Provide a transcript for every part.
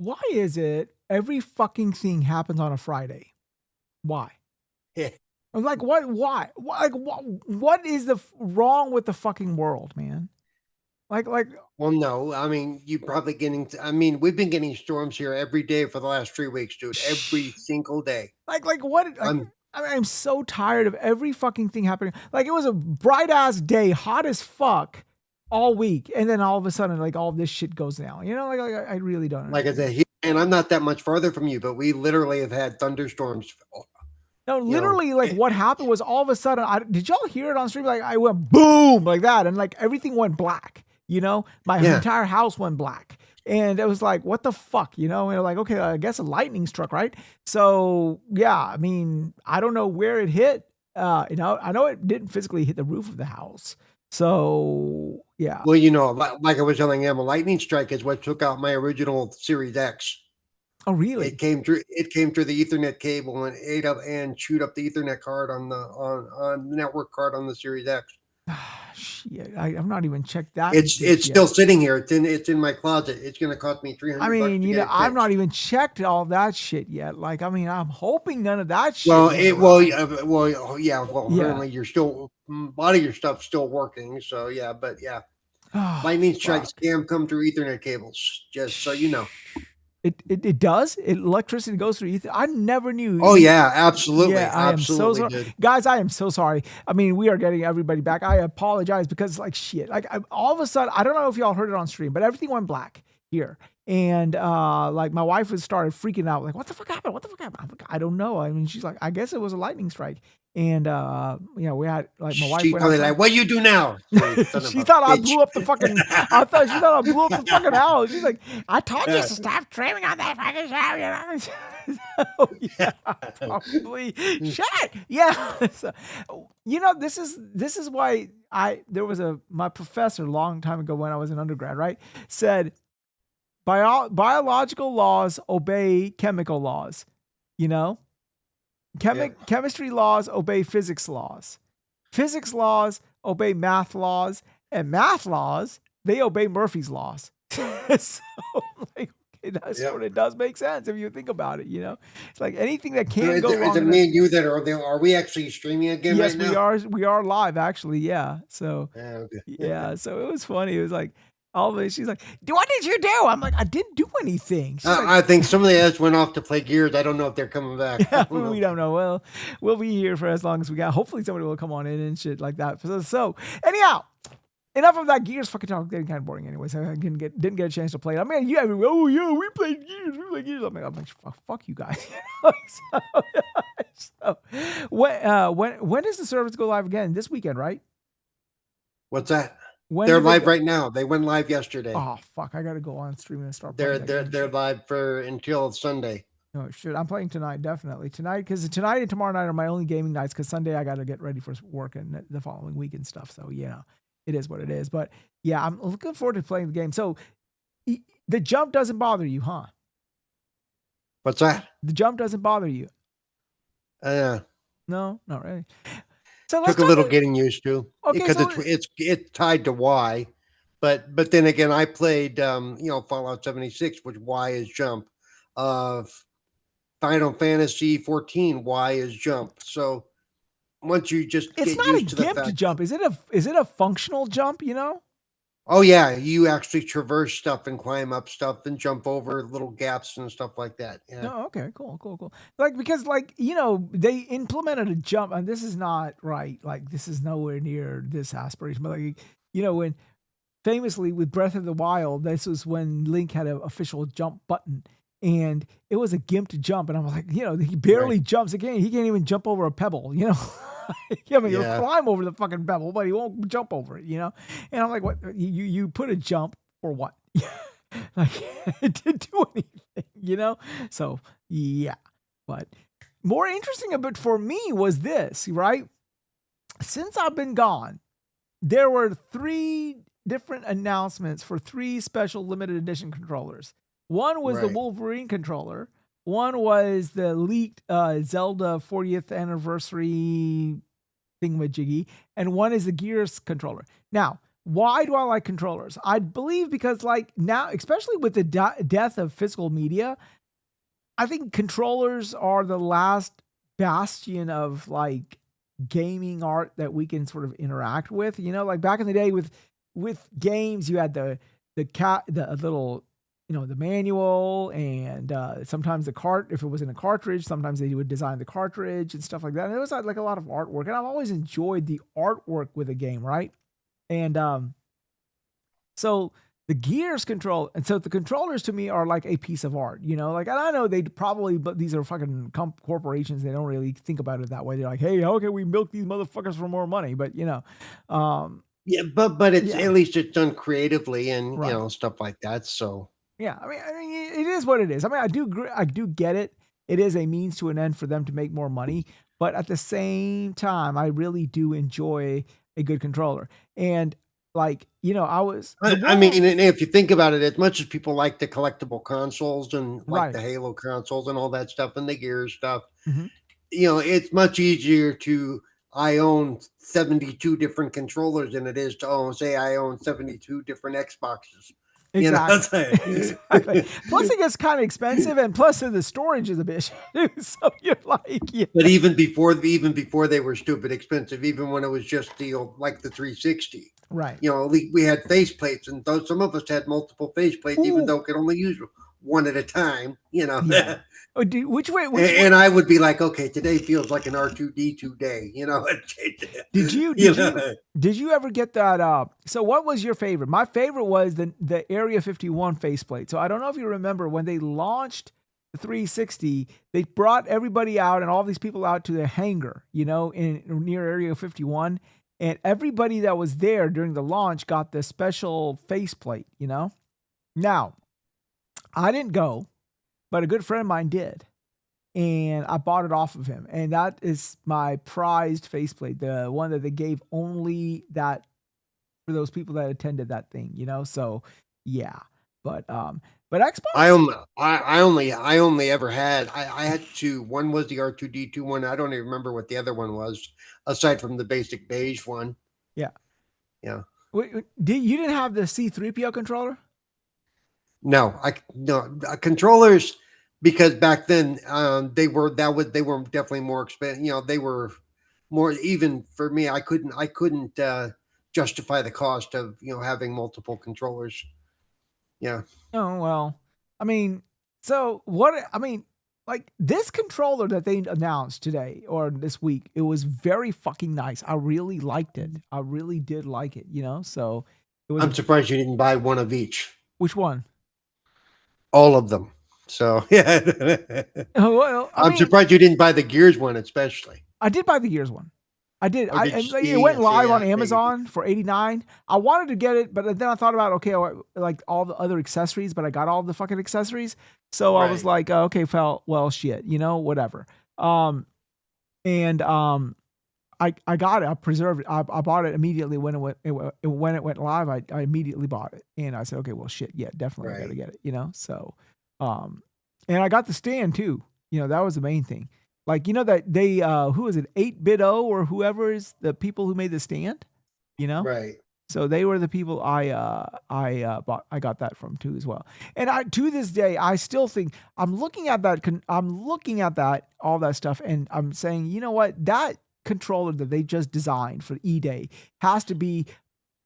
Why is it every fucking thing happens on a Friday? Why? Yeah. I'm like, what? Why? Like, what is wrong with the fucking world, man? Like, Well, no, I mean, you probably I mean, we've been getting storms here every day for the last 3 weeks, dude. Every single day. like what? Like, I'm I mean, I'm so tired of every fucking thing happening. Like, it was a bright ass day, hot as fuck, all week, and then all of a sudden, like, all this shit goes down. You know, like I really don't like I understand. said, and I'm not that much farther from you, but we literally have had thunderstorms. No, You know, literally, like what happened was all of a sudden, did y'all hear it on stream? Like I went boom like that, and like everything went black. You know, my yeah. entire house went black, and it was like, what the fuck, you know? And like, okay, I guess a lightning struck, right? So yeah, I mean, I don't know where it hit. You know, I know it didn't physically hit the roof of the house. So yeah. Well, you know, like I was telling him, a lightning strike is what took out my original Series X. Oh really? It came through the Ethernet cable and ate up and chewed up the Ethernet card on the network card on the Series X. Shit, I'm not even checked that It's just still yet. sitting here. It's in my closet. It's going to cost me three I hundred bucks mean, to you get know, it I've not fixed. even checked all that shit yet. Like, I mean, I'm hoping none of that shit Well, went well, awry. yeah. Well, Yeah. apparently you're still a lot of your stuff's still working. So yeah, but yeah, Oh, lightning strikes fuck. can come through Ethernet cables. Just so you know. It does. Electricity goes through ether. I never knew. Oh yeah, absolutely, Yeah, I am so absolutely, sorry, dude. guys. I am so sorry. I mean, we are getting everybody back. I apologize because like shit. Like all of a sudden, I don't know if y'all heard it on stream, but everything went black here, and like my wife was started freaking out. Like, what the fuck happened? What the fuck happened? I'm like, I don't know. I mean, she's like, I guess it was a lightning strike, and you know, we had like my wife She's went probably outside. like, "What you do now, you son of She a thought I bitch?" blew up the fucking. I thought she thought I blew up the fucking house. She's like, I told you to stop streaming on that fucking show. You know? So, yeah, probably. Shit. Yeah. So, you know, this is why there was my professor a long time ago when I was an undergrad, right? Said biological laws obey chemical laws. You know, Yep. chemistry laws obey physics laws. Physics laws obey math laws, and math laws, they obey Murphy's laws. So, like, okay, that Yep. sort of does make sense if you think about it, you know? It's like anything that So can go is wrong it in a me and you that are there? Are we actually streaming again right yes, now? we are live actually, yeah. So Yeah, okay. yeah, so it was funny. It was like all of it, she's like, what did you do? I'm like, I didn't do anything. She's like, I think some of the ads went off to play Gears. I don't know if they're coming back. I yeah, don't we know. don't know. Well, we'll be here for as long as we got. Hopefully somebody will come on in and shit like that. So anyhow, enough of that Gears fucking talk. Getting kind of boring anyway. So I didn't get a chance to play it. I mean, yeah, oh yeah, we played Gears. We played Gears. I'm like fuck you guys. so when does the service go live again? This weekend, right? What's that? When They're do they live go? right now. They went live yesterday. Oh fuck! I gotta go on stream and start playing that game. They're Shit. live for until Sunday. Oh shit! I'm playing tonight, definitely tonight, because tonight and tomorrow night are my only gaming nights. Because Sunday I gotta get ready for work and the following week and stuff. So yeah, it is what it is. But yeah, I'm looking forward to playing the game. So the jump doesn't bother you, huh? What's that? The jump doesn't bother you. Uh, No, not really. So let's Took a talk. little getting used to Okay, because so it's tied to Y, but then again, I played Fallout 76, which Y is jump. Uh, Final Fantasy 14, Y is jump. So once you just it's get not a used to the gimped fact, jump. Is it a functional jump? You know? oh yeah, you actually traverse stuff and climb up stuff and jump over little gaps and stuff like that. Yeah, No, okay, cool. Like because like they implemented a jump, and this is not right. Like this is nowhere near this aspiration. But like when famously with Breath of the Wild, this was when Link had an official jump button, and it was a gimped jump, and I'm like, he barely right. jumps again. He can't even jump over a pebble. I mean, he'll Yeah, climb over the fucking pebble, but he won't jump over it. And I'm like, what? You put a jump for what? Like it didn't do anything. So yeah, but more interesting a bit for me was this, right? Since I've been gone, there were 3 different announcements for 3 special limited edition controllers. One was the right. Wolverine controller. One was the leaked Zelda 40th anniversary thingamajiggy, and one is the Gears controller. Now, why do I like controllers? I believe because like now, especially with the death of physical media, I think controllers are the last bastion of like gaming art that we can sort of interact with. You know, like back in the day with games, you had the little, you know, the manual and sometimes the cart, if it was in a cartridge, sometimes they would design the cartridge and stuff like that. And it was like a lot of artwork, and I've always enjoyed the artwork with a game, right? And so the gears control, and so the controllers to me are like a piece of art, you know, like, and I know they probably, but these are fucking corporations. They don't really think about it that way. They're like, hey, how can we milk these motherfuckers for more money? But you know, Yeah, but it's yeah, at least it's done creatively and right. you know stuff like that. So Yeah, I mean, it is what it is. I mean, I do get it. It is a means to an end for them to make more money, but at the same time, I really do enjoy a good controller. And like, you know, I mean, and if you think about it, as much as people like the collectible consoles and like right. the Halo consoles and all that stuff and the Gears stuff, Hmm. you know, it's much easier to I own 72 different controllers than it is to own, say, I own 72 different Xboxes. You know, Exactly. Exactly. Plus, it gets kind of expensive, and plus, the storage is a bitch. So you're like, yeah, but even before they were stupid expensive, even when it was just the old, like the 360, right. you know, we had face plates, and though some of us had multiple face plates, even Ooh, though it could only use one at a time, you know. yeah. Oh, which way? Which way? And I would be like, okay, today feels like an R2D2 day, you know. Did you You did know? you did you ever get that? So what was your favorite? My favorite was the Area 51 faceplate. So I don't know if you remember when they launched the 360, they brought everybody out and all these people out to the hangar, you know, in near Area 51, and everybody that was there during the launch got the special faceplate, you know. Now I didn't go, but a good friend of mine did, and I bought it off of him. And that is my prized faceplate, the one that they gave only that for those people that attended that thing, you know. So yeah, but Xbox, I only ever had I had two. One was the R2D2 one. I don't even remember what the other one was, aside from the basic beige one. yeah. Yeah. You didn't have the C3PO controller? No, controllers, because back then they were definitely more expensive. You know, they were more, even for me. I couldn't justify the cost of, you know, having multiple controllers. Yeah. Oh well, I mean, so what? I mean, like this controller that they announced today or this week, it was very fucking nice. I really liked it. I really did like it. You know, so it was I'm surprised you didn't buy one of each. which one? All of them. So yeah. Well, I I'm mean, surprised you didn't buy the Gears one, especially. I did buy the Gears one. I did. Or did And you like, it see? went I see. live on Yeah, maybe. Amazon for 89. I wanted to get it, but then I thought about, okay, like all the other accessories, but I got all the fucking accessories. So I was Right. like, okay, well, shit, you know, whatever. And I got it. I preserved it. I bought it immediately when when it went live. I immediately bought it, and I said, okay, well, shit, yeah, definitely, I got to Right. get it. You know, so, and I got the stand too. You know, that was the main thing. Like, you know that they who is it, 8BitO or whoever is the people who made the stand. You know, Right. so they were the people I bought. I got that from too as well. And to this day, I still think I'm looking at that. I'm looking at that all that stuff, and I'm saying, you know what, that controller that they just designed for E-Day has to be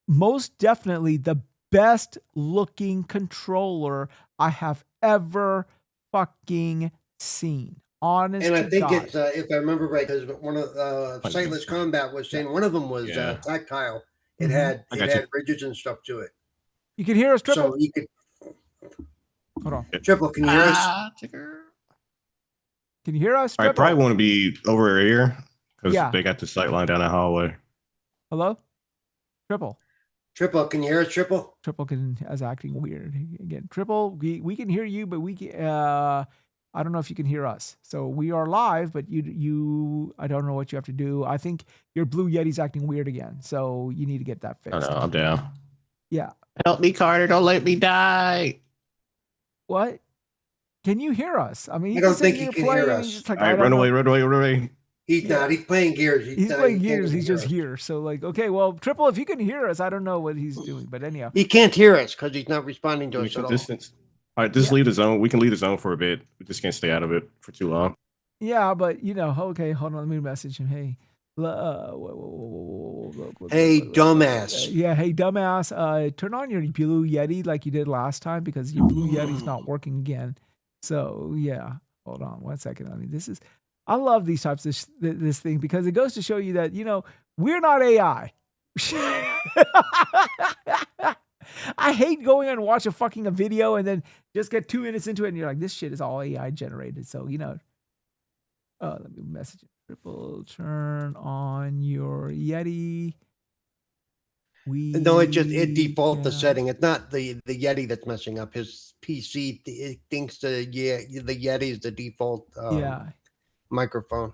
most definitely the best looking controller I have ever fucking seen. Honest And I to think God. it's if I remember right, because one of I got Sightless Combat was Yeah. saying one of them was Yeah. tactile. Mhm. I It got you. had ridges and stuff to it, You can hear us, Triple? so you could Hold on. Triple. Can you hear us? Can you hear us, I Triple? probably want to be over here because Yeah. they got the sight line down the hallway. Hello? Triple. Triple, can you hear us? Triple. Triple is acting weird again. Triple, we can hear you, but I don't know if you can hear us. So we are live, but you I don't know what you have to do. I think your Blue Yeti's acting weird again, so you need to get that Oh fixed. no, I'm down. Yeah. Help me, Carter! Don't let me die. What? Can you hear us? I mean, I don't can sit think here he can hear playing, us. he's just like, All I right, don't run know. away, run away, run away. He's Yeah. not. He's playing Gears. He's not- playing he can't Gears. even He's hear just us. here. So like, okay, well, Triple, if you can hear us, I don't know what he's doing, but anyhow. He can't hear us because he's not responding to us Mutual at all. distance. All right, just Yeah. leave the zone. We can leave the zone for a bit. We just can't stay out of it for too long. Yeah, but okay, hold on. Let me message him. Hey, Hey, dumbass. Yeah, hey, dumbass. Turn on your Blue Yeti like you did last time because your Blue Yeti's not working again. So yeah, hold on 1 second. I mean, I love these types of this thing because it goes to show you that we're not AI. I hate going and watch a video and then just get 2 minutes into it and you're like, this shit is all AI generated. So let me message it. Triple, turn on your Yeti. No, it default the setting. It's not the Yeti that's messing up. His PC it thinks the Yeti is the default microphone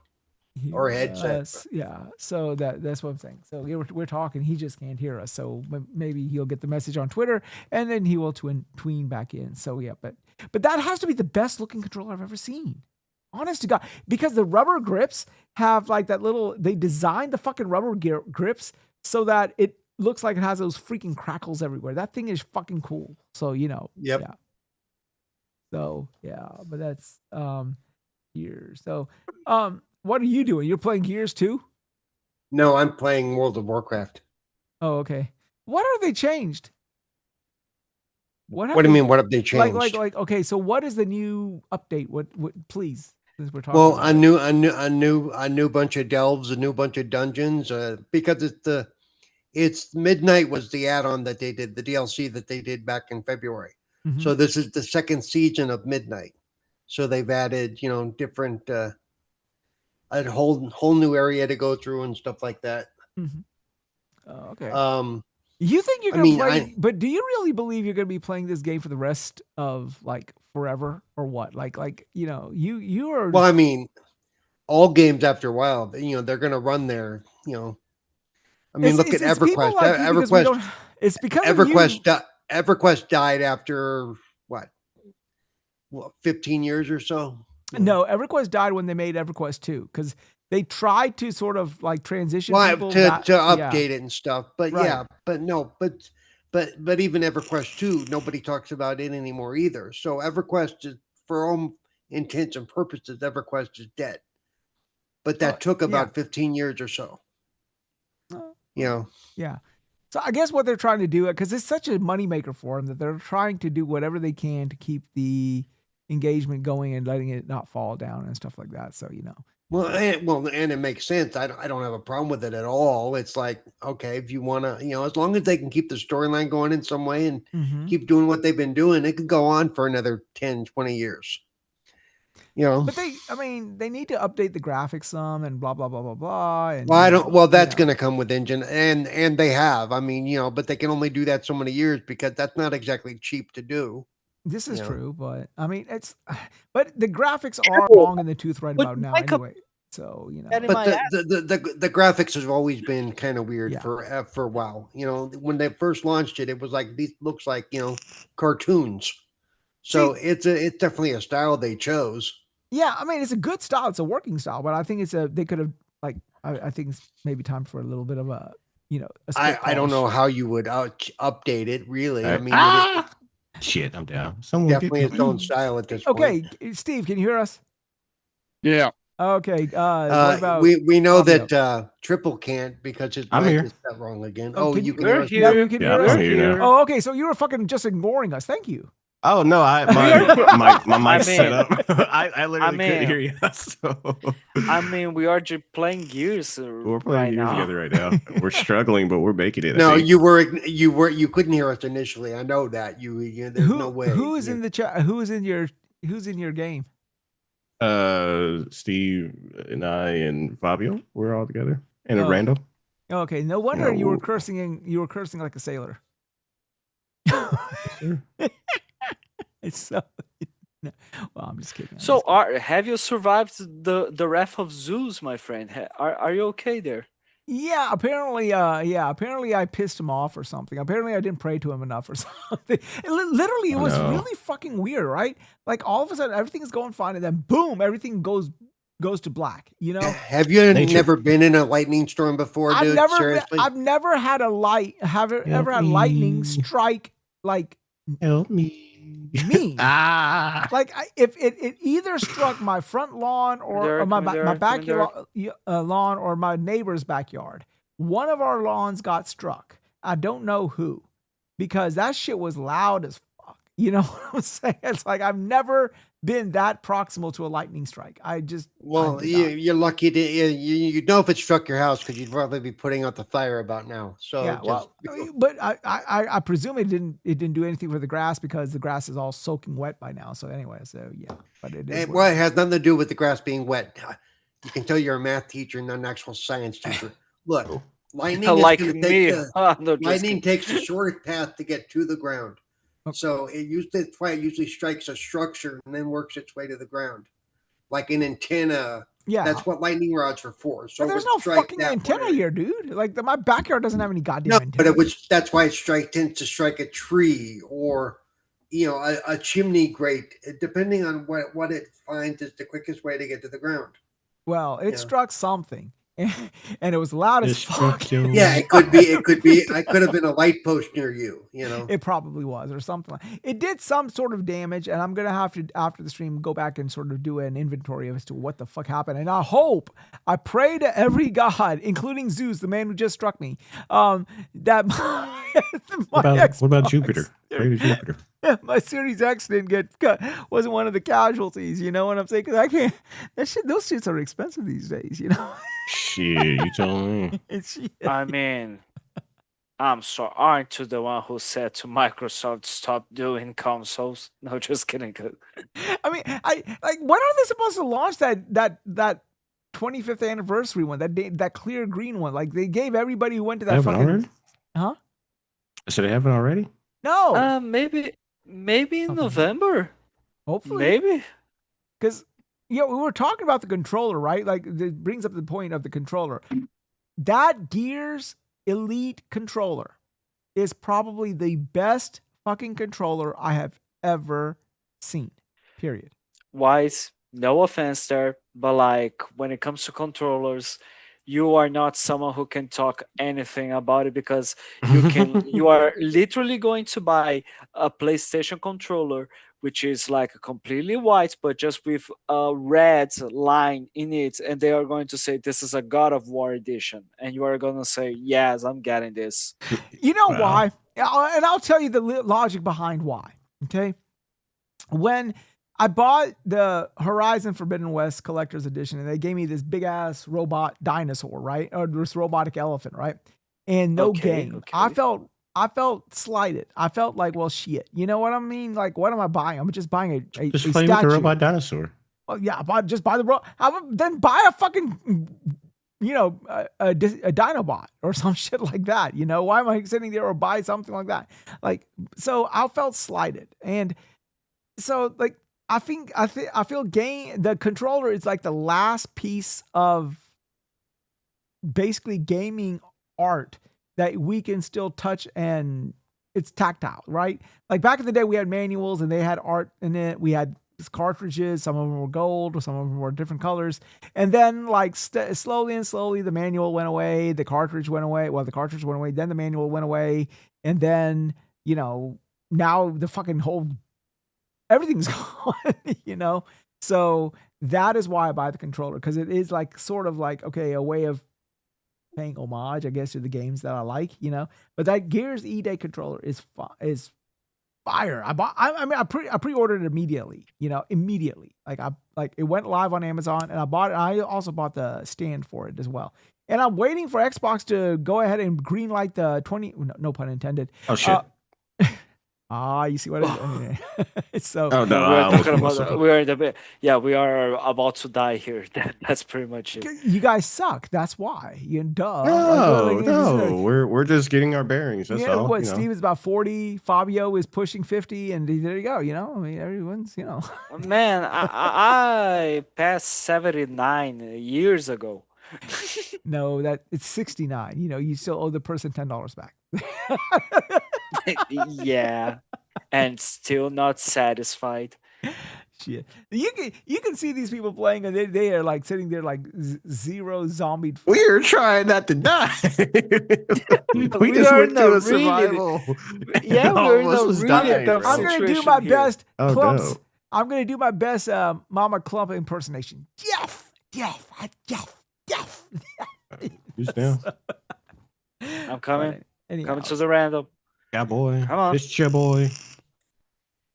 or headset. Yeah, so that's what I'm saying. So we're talking. He just can't hear us. So maybe he'll get the message on Twitter and then he will tween back in. So yeah, but that has to be the best looking controller I've ever seen. Honest to God, because the rubber grips have like that little. They designed the fucking rubber grips so that it looks like it has those freaking crackles everywhere. That thing is fucking cool. So Yep. Yeah. So yeah, but that's Gears. So what are you doing? You're playing Gears too? No, I'm playing World of Warcraft. Oh, okay. What have they changed? What do you mean? What have they changed? Like okay. So what is the new update? What please? Since we're talking. Well, about a new bunch of delves, a new bunch of dungeons. Because it's Midnight was the add-on that they did, the DLC that they did back in February. Mhm. So this is the second season of Midnight. So they've added, different a whole new area to go through and stuff like that. Mhm. Oh, okay. You think you're gonna play? But do you really believe you're gonna be playing this game for the rest of like forever or what? You are. Well, I mean, all games after a while, they're gonna run their, I mean, look at EverQuest. EverQuest. It's because EverQuest died after what 15 years or so. No, EverQuest died when they made EverQuest 2 because they tried to sort of like transition people to update it and stuff. But right. But even EverQuest 2, nobody talks about it anymore either. So EverQuest is, for all intents and purposes, EverQuest is dead. But that took about 15 years or so. Yeah. So I guess what they're trying to do, because it's such a moneymaker for them, that they're trying to do whatever they can to keep the engagement going and letting it not fall down and stuff like that. So Well, and it makes sense. I don't have a problem with it at all. It's like, okay, if you want to, as long as they can keep the storyline going in some way and keep doing what they've been doing, it could go on for another 10, 20 years. But they need to update the graphics some and blah blah blah blah blah. And that's going to come with engine, and they have. I mean, but they can only do that so many years because that's not exactly cheap to do. This is true, but I mean, but the graphics are long in the tooth right about now anyway. So but the graphics has always been kind of weird for a while. When they first launched it, it was like these looks like cartoons. So it's definitely a style they chose. Yeah, I mean, it's a good style. It's a working style, but I think they could have I think it's maybe time for a little bit of a I don't know how you would update it really. I mean, shit, I'm down. Someone definitely its own style at this point. Okay, Steve, can you hear us? Yeah. Okay. What about we know that Triple can't because his mic is set wrong again. You can hear us? You can hear us? Oh, okay. So you were fucking just ignoring us. Thank you. Oh no, my mic's set up. I literally couldn't hear you. So. I mean, we are just playing Gears. We're playing Gears together right now. We're struggling, but we're making it. No, you couldn't hear us initially. I know that there's no way. Who is in the chat? Who's in your game? Steve and I and Fabio. We're all together. And Randall. Okay, no wonder you were cursing. You were cursing like a sailor. It's so. No. Well, I'm just kidding. So, have you survived the wrath of Zeus, my friend? Are you okay there? Yeah, apparently I pissed him off or something. Apparently I didn't pray to him enough or something. Literally, it was really fucking weird, right? Like all of a sudden everything is going fine, and then boom, everything goes goes to black. You know, Have you never been in a lightning storm before, dude? Seriously? I've never had ever had lightning strike like help me. Like if it either struck my front lawn or my backyard lawn or my neighbor's backyard. One of our lawns got struck. I don't know who, because that shit was loud as fuck. You know what I'm saying? It's like I've never been that proximal to a lightning strike. You're lucky to you know if it struck your house, because you'd probably be putting out the fire about now. So yeah, but I presume it didn't do anything for the grass, because the grass is all soaking wet by now. So anyway, so yeah, but it is. Well, it has nothing to do with the grass being wet. You can tell you're a math teacher, not an actual science teacher. Look, lightning lightning takes the shortest path to get to the ground. Okay. So that's why it usually strikes a structure and then works its way to the ground, like an antenna. Yeah, that's what lightning rods are for. So there's no fucking antenna here, dude. Like my backyard doesn't have any goddamn antenna. But that's why it tends to strike a tree or a chimney grate, depending on what it finds is the quickest way to get to the ground. Well, it struck something. And it was loud as fuck. Yeah, it could be. I could have been a light post near you. It probably was, or something. It did some sort of damage, and I'm gonna have to, after the stream, go back and sort of do an inventory as to what the fuck happened. And I pray to every god, including Zeus, the man who just struck me, that what about Jupiter? Pray to Jupiter. Yeah, my Series X wasn't one of the casualties. You know what I'm saying? Because I can't. Those shits are expensive these days. Shit, you told me. I mean, I'm sorry. Aren't you the one who said to Microsoft stop doing consoles? No, just kidding. I mean, when are they supposed to launch that 25th anniversary one? That clear green one? Like they gave everybody who went to that fucking. Already? Huh? Should they have it already? No. Maybe in November. Hopefully. Maybe. Because we were talking about the controller, right? Like it brings up the point of the controller. That Gears Elite controller is probably the best fucking controller I have ever seen. Period. Wize, no offense there, but like when it comes to controllers, you are not someone who can talk anything about it, because you are literally going to buy a PlayStation controller, which is like completely white, but just with a red line in it. And they are going to say, this is a God of War edition. And you are going to say, yes, I'm getting this. You know why? And I'll tell you the logic behind why. Okay. When I bought the Horizon Forbidden West Collector's Edition, and they gave me this big ass robot dinosaur, right? Or this robotic elephant, right? And no game. Okay. I felt slighted. I felt like, well, shit. You know what I mean? Like, what am I buying? I'm just buying a just play with the robot dinosaur. Well, yeah, just buy the robot. Then buy a fucking, a Dinobot or some shit like that. Why am I sitting there or buy something like that? Like, so I felt slighted, and so like. I feel the controller is like the last piece of basically gaming art that we can still touch, and it's tactile, right? Like back in the day, we had manuals and they had art in it. We had cartridges. Some of them were gold, or some of them were different colors. And then like slowly the manual went away. The cartridge went away. Well, the cartridge went away. Then the manual went away. And then, now the fucking whole everything's gone, So that is why I buy the controller, because it is like sort of like, okay, a way of paying homage, I guess, to the games that I like, But that Gears E-Day controller is fire. I pre-ordered it immediately, immediately. Like it went live on Amazon, and I bought it. I also bought the stand for it as well. And I'm waiting for Xbox to go ahead and greenlight the 20. No pun intended. Oh shit. You see what I mean? It's so. Oh no! We are about to die here. That's pretty much it. You guys suck. That's why. Duh. No. We're just getting our bearings. That's all. What? Steve is about 40. Fabio is pushing 50, and there you go. I mean, everyone's. Man, I passed 79 years ago. No, it's 69. You still owe the person $10 back. Yeah, and still not satisfied. Shit. You can see these people playing and they are like sitting there like zero zombie. We're trying not to die. we just are went in through a a really, survival. yeah, All we're of in us a was really dying, tough bro. I'm gonna do situation my here. best Oh, clumps. go. I'm gonna do my best Mama Clump impersonation. Jeff. Who's down? I'm coming. Anyhow, Coming to the random. Yeah, boy. Come on. It's your boy.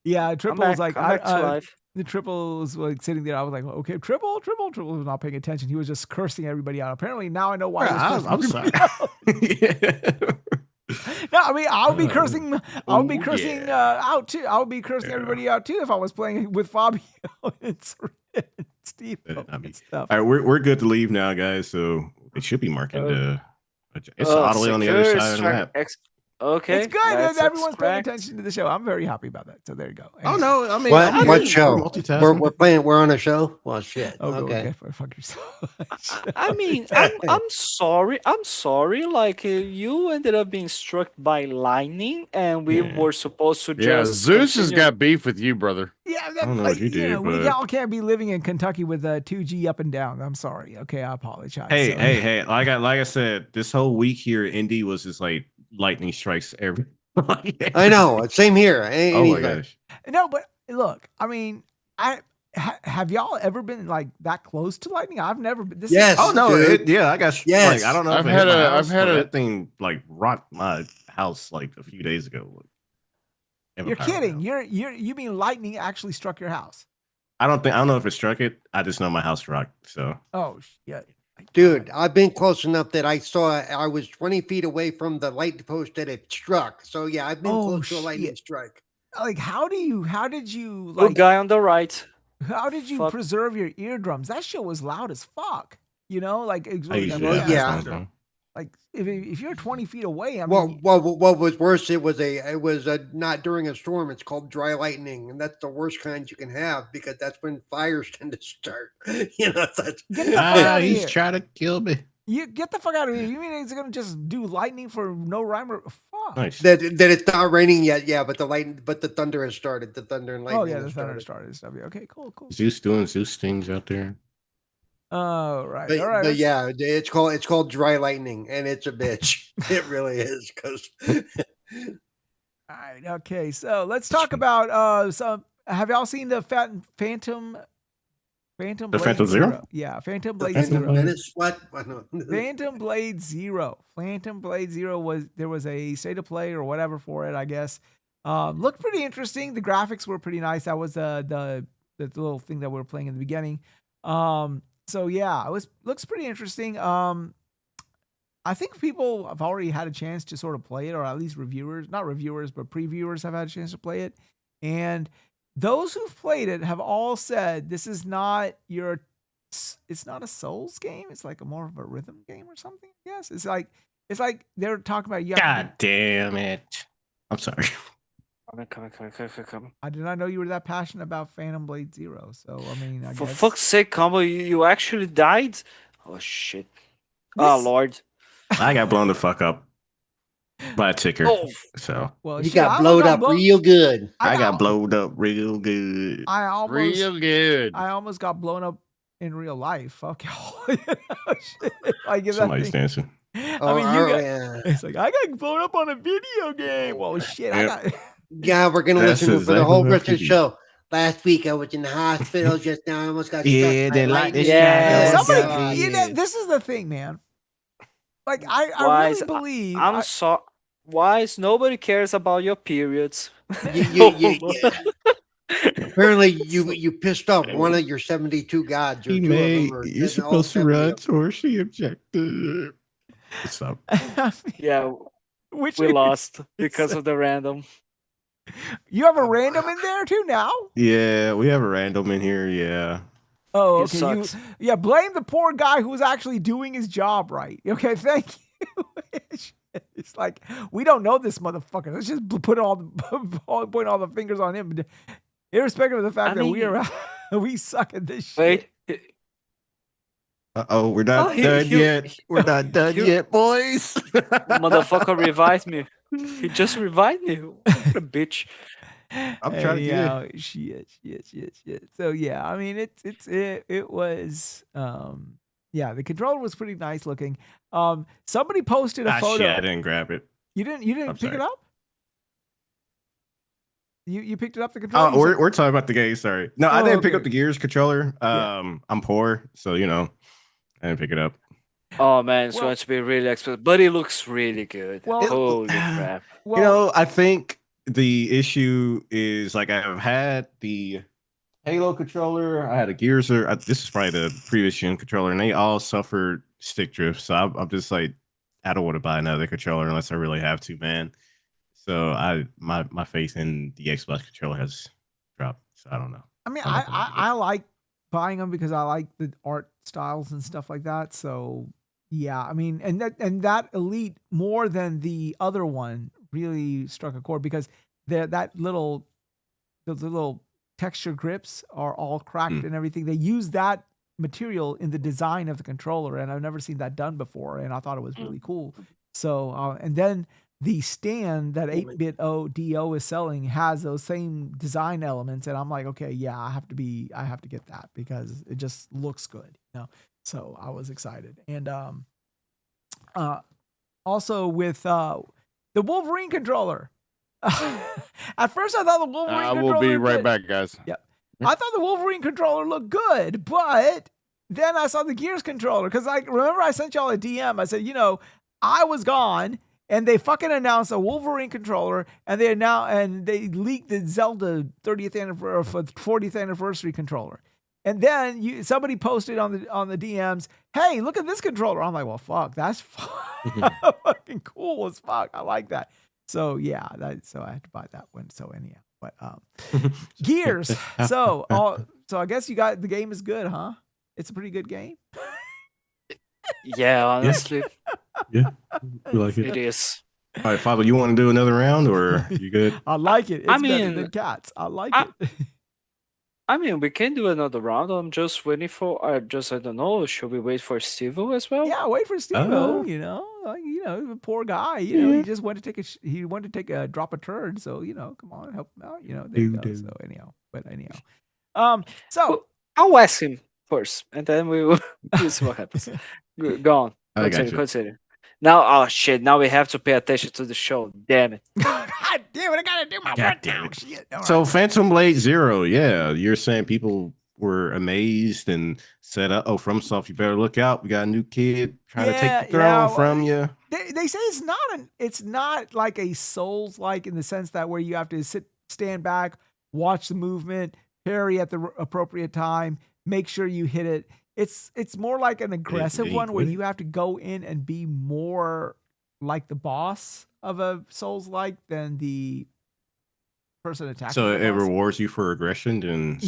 yeah, Come triple back. was like Come back to life. the triple was like sitting there. I was like, okay, triple was not paying attention. He was just cursing everybody out. Apparently now I know why he was I'm cursing sorry. everybody out. No, I mean I would be cursing. I would be Oh, cursing yeah. out too. I would be cursing everybody out too if I was playing with Fabio and Steve I mean, and stuff. All right, we're good to leave now, guys. So it should be marking the. It's all the way on the other secure side of the map. Okay. It's good. let's Everyone's paying extract. attention to the show. I'm very happy about that. So there you go. Oh Anyway. no, I mean, What I'm what good. show? We're multitasking. We're playing. We're on a show. Well, shit. Oh, go Okay. fuck yourself. I mean, I'm sorry. I'm sorry. Like you ended up being struck by lightning, and we Yeah. were supposed to Yeah, just Zeus has continue- got beef with you, brother. Yeah, I don't know what you did, we but- all can't be living in Kentucky with 2G up and down. I'm sorry. Okay, I apologize. Hey, So- hey! Like I said, this whole week here in Indy was just like lightning strikes every. I know. Same here. Oh my gosh! No, but look, I mean, have y'all ever been like that close to lightning? I've never been. This Yes. Oh no! dude. Yeah, I got. Yes. Like, I don't know. I've if it had hit my a- house, I've had but a- that thing like rocked my house like a few days ago. You're kidding. You mean lightning actually struck your house? I don't know if it struck it. I just know my house rocked. So Oh shit. Dude, I've been close enough that I was 20 feet away from the light post that it struck. So yeah, I've been Oh, close to a lightning shit. strike. Like how did you Good like guy on the right. how did you Fuck. preserve your eardrums? That shit was loud as fuck. You know, like it was I usually well, have yeah. headphones on. like if you're 20 feet away, I Well, mean, what was worse? It was not during a storm. It's called dry lightning, and that's the worst kind you can have because that's when fires tend to start. You know, that's get the fuck out of He's here. trying to kill me. You get the fuck out of here. You mean it's gonna just do lightning for no rhyme or fuck? Nice. that it's not raining yet. Yeah, but the thunder has started. The thunder and lightning. Oh yeah, the has thunder started. started and stuff. Okay, cool. Zeus doing Zeus things out there. All right, But, all right. but let's- yeah, it's called dry lightning, and it's a bitch. It really is because All right, okay. So let's talk about some. Have y'all seen the Phantom The Blade Phantom Zero? Yeah, Phantom the Blade Phantom Zero. Menace. What? No. Phantom Blade Zero. Phantom Blade Zero was a state of play or whatever for it, I guess. Looked pretty interesting. The graphics were pretty nice. That was the little thing that we were playing in the beginning. So yeah, looks pretty interesting. I think people have already had a chance to sort of play it, or at least not reviewers, but previewers have had a chance to play it. And those who've played it have all said this is not it's not a Souls game. It's like more of a rhythm game or something. Yes, it's like they're talking about. God damn it! I'm sorry. Come. I did not know you were that passionate about Phantom Blade Zero. So I mean, I For guess. fuck's sake, Combo, you actually died? Oh shit. Oh This- Lord. I got blown the fuck up by a ticker. Oh, So Well, You shit, got I blowed got up blown- real good. I got blowed up real good. I almost Real good. I almost got blown up in real life. Fuck y'all. Shit. Like, if that Somebody's thing- dancing. I mean, you got. yeah. It's like I got blown up on a video game. Well, shit, I Yep. got. Yeah, we're gonna That's listen to it for the exactly whole what rest of the I figured. show. Last week I was in the hospital just now. I almost got Yeah, struck by they like lightning. this Yeah, guy. Somebody, God. you know, this is the thing, man. Like I Wise, really believe. I'm sorry. Wise, nobody cares about your periods. Apparently, you pissed off one of your 72 gods. Or He two of them, made. or You're 10, all supposed to 70 run of them. towards the objective. What's up? Yeah, Which we lost because of the random. you have a random in there too now. Yeah, we have a random in here. Yeah. Oh, It okay. sucks. Yeah, blame the poor guy who was actually doing his job right. Okay, thank you. It's like we don't know this motherfucker. Let's just put point all the fingers on him, irrespective of the fact I that we mean- are we suck at this shit. Wait, Oh, we're not he- done he- yet. he- We're not done he- yet, boys. motherfucker revived me. He just revived me. What a bitch. I'm trying to get. Shit. So yeah, I mean, it was yeah, the controller was pretty nice looking. Somebody posted a photo. Shit, I didn't grab it. You didn't I'm pick it sorry. up? You picked it up the controller? Oh, we're talking about the game. Sorry, no, I didn't pick okay. up the Gears controller. I'm poor, so I didn't pick it up. Oh man, it's going to be really expensive, but it looks really good. Well, holy crap! Well, I think the issue is like I've had the Halo controller, I had a Gears, this is probably the previous gen controller, and they all suffered stick drift. So I'm just like, I don't want to buy another controller unless I really have to, man. So my faith in the Xbox controller has dropped. So I don't know. I mean, I like buying them because I like the art styles and stuff like that. So yeah, I mean, and that Elite more than the other one really struck a chord because those little texture grips are all cracked and everything. They use that material in the design of the controller, and I've never seen that done before, and I thought it was really cool. So and then the stand that 8-bit DO is selling has those same design elements, and I'm like, okay, yeah, I have to get that because it just looks good, So I was excited, and also with the Wolverine controller. At first, I thought the Wolverine controller. We'll be right back, guys. Yep. I thought the Wolverine controller looked good, but then I saw the Gears controller because remember I sent y'all a DM. I said, I was gone. And they fucking announced a Wolverine controller, and they leaked the Zelda 30th anniversary, 40th anniversary controller. And then somebody posted on the DMs, "Hey, look at this controller." I'm like, "Well, fuck, that's fucking cool as fuck. I like that." So yeah, so I had to buy that one. So anyhow, but Gears. So I guess you got the game is good, huh? It's a pretty good game. Yeah, honestly. Yeah, you like it. It is. All right, Fabio, you want to do another round, or you good? I like it. It's better than cats. I like it. I mean, we can do another round. I'm just waiting for. I don't know. Should we wait for Steve-O as well? Yeah, wait for Steve-O. The poor guy. He just wanted to take a drop a turd. So come on, help him out. There you go. So anyhow, so I'll ask him first, and then we'll see what happens. Go on. Continue. Now, oh shit! Now we have to pay attention to the show. Damn it! God damn it! I gotta do my work now. Shit. So Phantom Blade Zero, yeah, you're saying people were amazed and said, "Oh, FromSoft, you better look out. We got a new kid trying to take the throne from you." They say it's not like a Souls-like in the sense that where you have to stand back, watch the movement, parry at the appropriate time, make sure you hit it. It's more like an aggressive one where you have to go in and be more like the boss of a Souls-like than the person attacking. So it rewards you for aggression,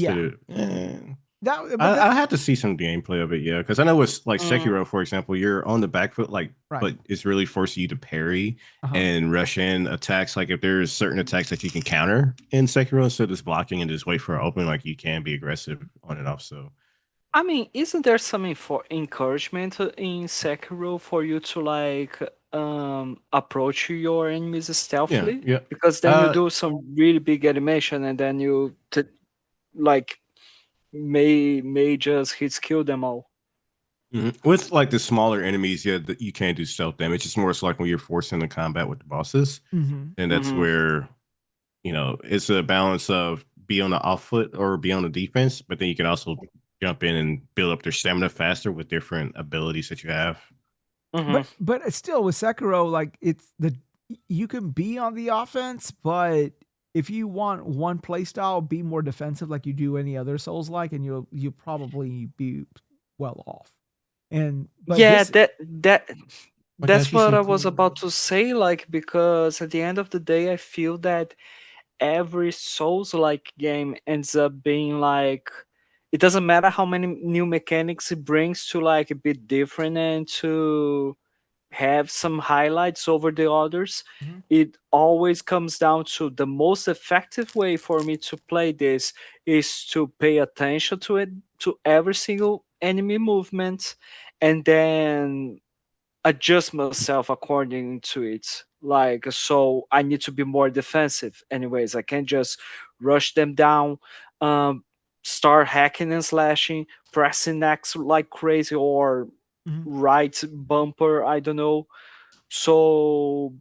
I have to see some gameplay of it, because I know it's like Sekiro, for example. You're on the back foot, but it's really forcing you to parry and rush in attacks. Like if there's certain attacks that you can counter in Sekiro instead of just blocking and just wait for an open, like you can be aggressive on and off. So. I mean, isn't there something for encouragement in Sekiro for you to approach your enemies stealthily? Yeah. Because then you do some really big animation, and then you may just kill them all. Mm-hmm. With like the smaller enemies, you can't do stealth damage. It's more so like when you're forced into combat with the bosses, and that's where it's a balance of be on the off foot or be on the defense, but then you can also jump in and build up their stamina faster with different abilities that you have. But still with Sekiro, you can be on the offense, but if you want one play style, be more defensive like you do any other Souls-like, and you'll probably be well off. That's what I was about to say. Because at the end of the day, I feel that every Souls-like game ends up being it doesn't matter how many new mechanics it brings to be different and to have some highlights over the others. It always comes down to the most effective way for me to play this is to pay attention to it, to every single enemy movement, and then adjust myself according to it. Like, so I need to be more defensive. Anyways, I can't just rush them down, um, start hacking and slashing, pressing X like crazy, or Mhm. right bumper. I don't know. So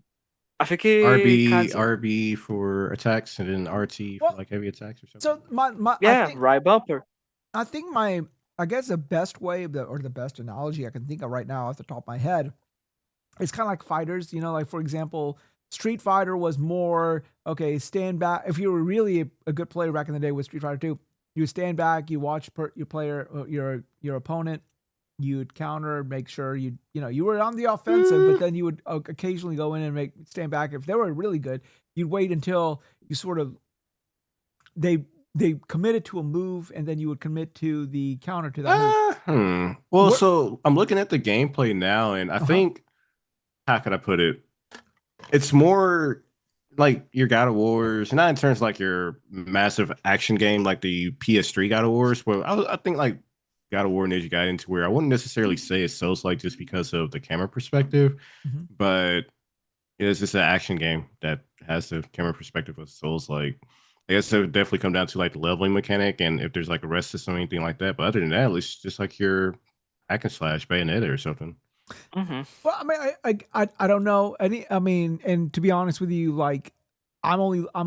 I think it kind of, RB for attacks and then RT for Well, like heavy attacks or something. so my yeah, right bumper. I think I guess the best way or the best analogy I can think of right now off the top of my head, it's kind of like fighters, like for example, Street Fighter was more, okay, stand back. If you were really a good player back in the day with Street Fighter 2, you would stand back, you watch your player, your opponent, you'd counter, make sure you were on the offensive, but then you would occasionally go in and stand back. If they were really good, you'd wait until you sort of they committed to a move, and then you would commit to the counter to that move. Well, What- so I'm looking at the gameplay now, and I Uh-huh. think, how could I put it? It's more like your God of Wars, not in terms of like your massive action game like the PS3 God of Wars, but I think like God of War Ninja got into where I wouldn't necessarily say it's Souls like just because of the camera perspective, Mhm. but it's just an action game that has the camera perspective of Souls like. I guess it would definitely come down to like the leveling mechanic and if there's like a rest system or anything like that. But other than that, it's just like your hack and slash Bayonetta or something. Hmm. Well, I mean, I don't know and to be honest with you, like I'm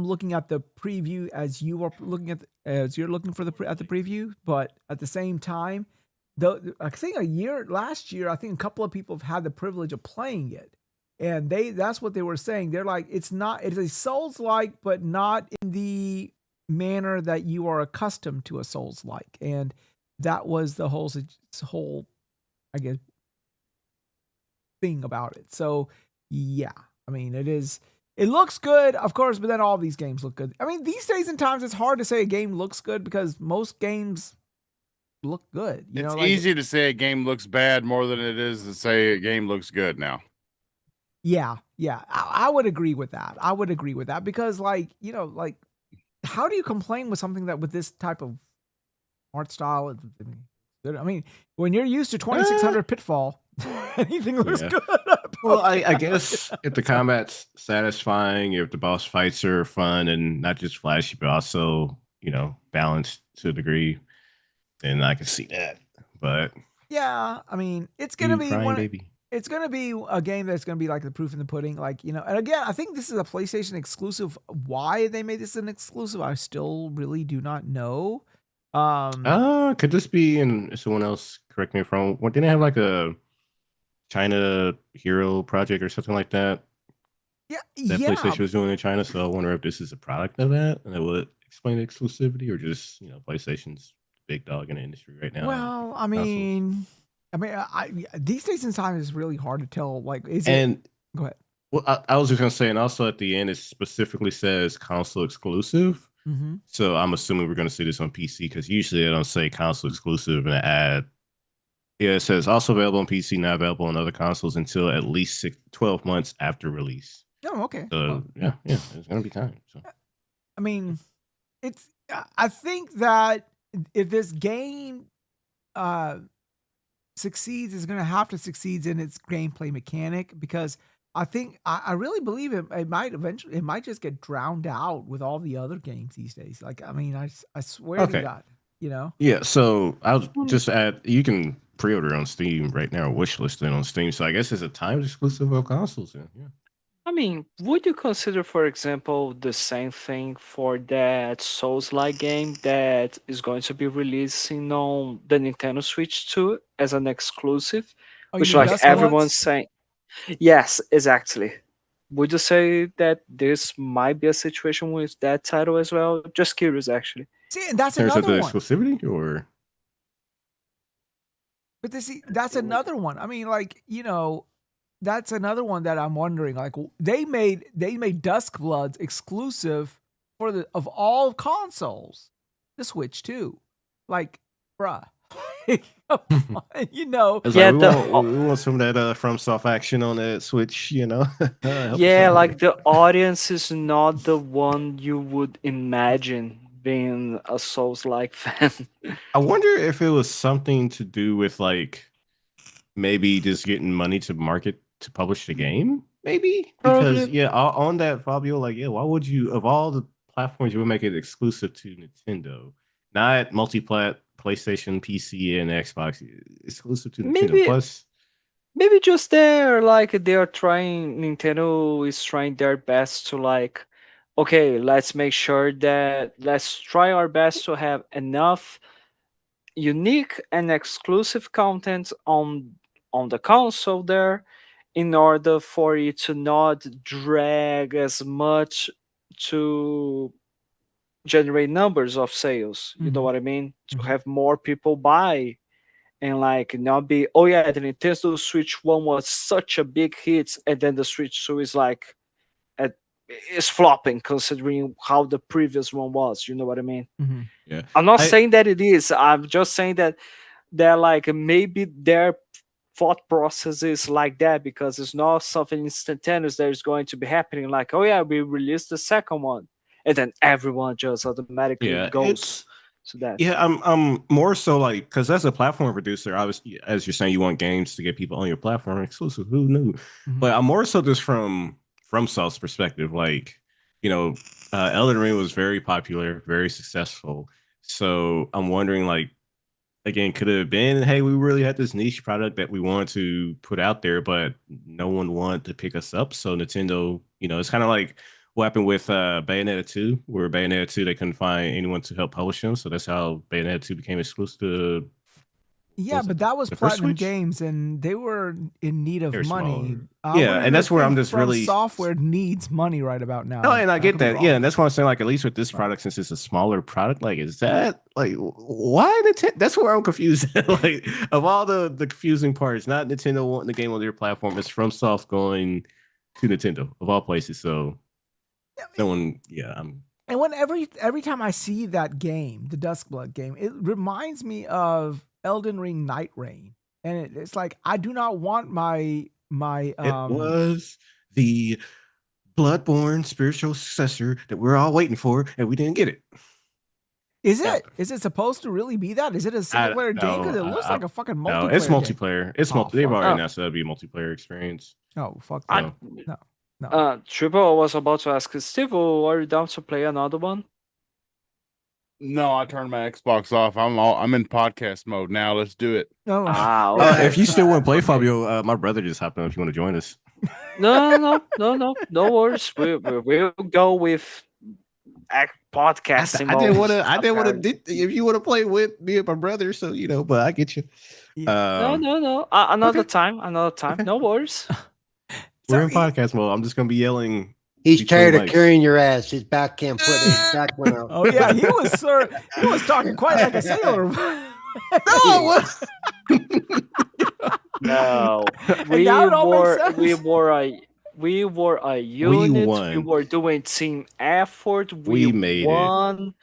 looking at the preview as you are looking as you're looking for at the preview, but at the same time, I think last year, I think a couple of people have had the privilege of playing it, and that's what they were saying. They're like, it's a Souls like, but not in the manner that you are accustomed to a Souls like, and that was the whole, I guess, thing about it. So yeah, I mean, it looks good, of course, but then all these games look good. I mean, these days and times it's hard to say a game looks good because most games look good. It's like, easy to say a game looks bad more than it is to say a game looks good now. Yeah, I would agree with that. I would agree with that because, like, how do you complain with something that with this type of art style? I mean, when you're used to 2600 Pitfall, anything looks Yeah. good. Well, I guess if the combat's satisfying, if the boss fights are fun and not just flashy, but also, balanced to a degree, then I can see that. But Yeah, I mean, it's gonna you be crying baby. it's gonna be a game that's gonna be like the proof in the pudding, like, and again, I think this is a PlayStation exclusive. Why they made this an exclusive, I still really do not know. Could this be in someone else? Correct me if I'm wrong. What didn't they have like a China hero project or something like that? Yeah, That yeah, PlayStation was doing in China. So I wonder if this is a product of that, and it would explain the exclusivity, or just PlayStation's big dog in the industry right now. well, I consoles. mean, these days in time is really hard to tell. Like, is it? And Go ahead. well, I was just gonna say, and also at the end, it specifically says console exclusive. Mm-hmm. So I'm assuming we're gonna see this on PC because usually they don't say console exclusive in the ad. Yeah, it says also available on PC, not available on other consoles until at least 12 months after release. Oh, okay. So Well, yeah, it's gonna be time. So. I mean, I think that if this game succeeds, is going to have to succeed in its gameplay mechanic, because I really believe it might just get drowned out with all the other games these days. Like, I mean, I swear to Okay. God, Yeah, so I'll just add, you can pre-order on Steam right now, or wishlist it on Steam. So I guess it's a timed exclusive of consoles. Then. Yeah. I mean, would you consider, for example, the same thing for that Souls-like game that is going to be releasing on the Nintendo Switch 2 as an exclusive? Oh, you Which, mean like, Dusk everyone's Bloods? saying, yes, exactly. Would you say that this might be a situation with that title as well? Just curious, actually. See, and that's In terms of another the one. exclusivity, or But that's another one. I mean, like, that's another one that I'm wondering. Like, they made Dusk Bloods exclusive of all consoles, the Switch too. Like, bruh, come on, it's Yeah, like we want some of that from soft action on that Switch, Help us yeah, out like here. the audience is not the one you would imagine being a Souls-like fan. I wonder if it was something to do with like maybe just getting money to market to publish the game. maybe because on that Fabio, like why would you of all the platforms you would make it exclusive to Nintendo, not multi-plat PlayStation, PC, and Xbox, exclusive to Nintendo. Maybe Plus, maybe just they're trying. Nintendo is trying their best to like, okay, let's make sure that let's try our best to have enough unique and exclusive content on the console there in order for it to not drag as much to generate numbers of sales. You know Mhm. what I mean? To Mhm. have more people buy and like not be, oh yeah, the Nintendo Switch 1 was such a big hit, and then the Switch 2 is like at, is flopping considering how the previous one was. You know what I mean? Mhm. yeah, I'm not I saying that it is. I'm just saying that they're like maybe their thought process is like that because it's not something instantaneous that is going to be happening. Like, oh yeah, we released the second one, and then everyone just automatically yeah, goes to that. yeah. I'm more so like because as a platform producer, obviously, as you're saying, you want games to get people on your platform exclusive. Who knew? Mhm. But I'm more so just from South's perspective, like you know, Elden Ring was very popular, very successful. So I'm wondering, like, again, could it have been, hey, we really had this niche product that we wanted to put out there, but no one wanted to pick us up. So Nintendo, it's kind of like what happened with Bayonetta 2, where Bayonetta 2, they couldn't find anyone to help publish them. So that's how Bayonetta 2 became exclusive to, what Yeah, was it, but that was the first Platinum Switch? Games, and they were in need of They're money. smaller. I Yeah, don't and even that's where I'm think just From really. Software needs money right about No, now. and I I get could be that. Yeah, wrong. and that's why I'm saying, like, at least with this Right. product, since it's a smaller product, like, is that like why Nintendo? That's where I'm confused. Like, of all the confusing parts, not Nintendo wanting the game on their platform, it's FromSoft going to Nintendo of all places. So no one, yeah, I'm. And when every time I see that game, the Duskblood game, it reminds me of Elden Ring Night Rain, and it's like I do not want my It was the Bloodborne spiritual successor that we're all waiting for, and we didn't get it. Is Yeah. it supposed to really be that? Is it a single player game? Because it looks like a fucking no, multiplayer it's game. multiplayer. It's Oh, They've fuck. already Oh, announced that'll be a multiplayer experience. Oh, fuck I, that. No. Triple was about to ask Steve, are you down to play another one? No, I turned my Xbox off. I'm in podcast mode now. Let's do it. No. Ah, Yeah. okay. If you still want to play, Okay. Fabio, my brother just hopped on. If you want to join us, No worries. We'll go with podcasting I didn't want mode. to. I didn't want apparently. to. If you want to play with me and my brother, so but I get you. Yeah. No. Another Okay. time. Another time. Okay. No worries. We're So in podcast mode. I'm just gonna be yelling He's between tired of mics. carrying your ass. His back can't put his back went out. oh yeah, he was talking quite like a sailor. No. No, And now it all makes sense. we were a unit. We won. were doing team effort. We made it. won,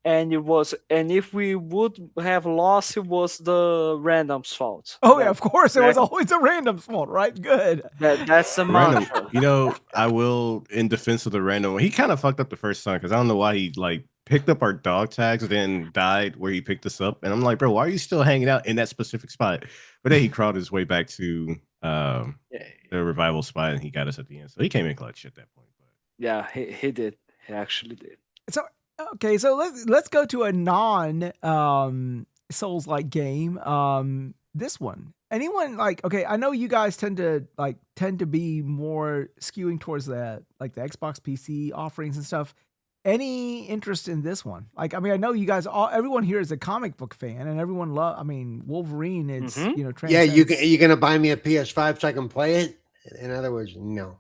and if we would have lost, it was the random's fault. Oh yeah, of course. It was that- always a random fault, right? Good. that's the Random. mantra. I will, in defense of the random. He kind of fucked up the first time because I don't know why he like picked up our dog tags, then died where he picked us up, and I'm like, bro, why are you still hanging out in that specific spot? But then he crawled his way back to the revival spot, and he got us at the end. So he came in clutch at that point. But. Yeah, he did. He actually did. So okay, so let's go to a non Souls like game. This one. Anyone like okay, I know you guys tend to be more skewing towards the Xbox PC offerings and stuff. Any interest in this one? Like, I mean, I know you guys everyone here is a comic book fan and everyone Wolverine is, Yeah, you transcends- you gonna buy me a PS5 so I can play it? In other words, no.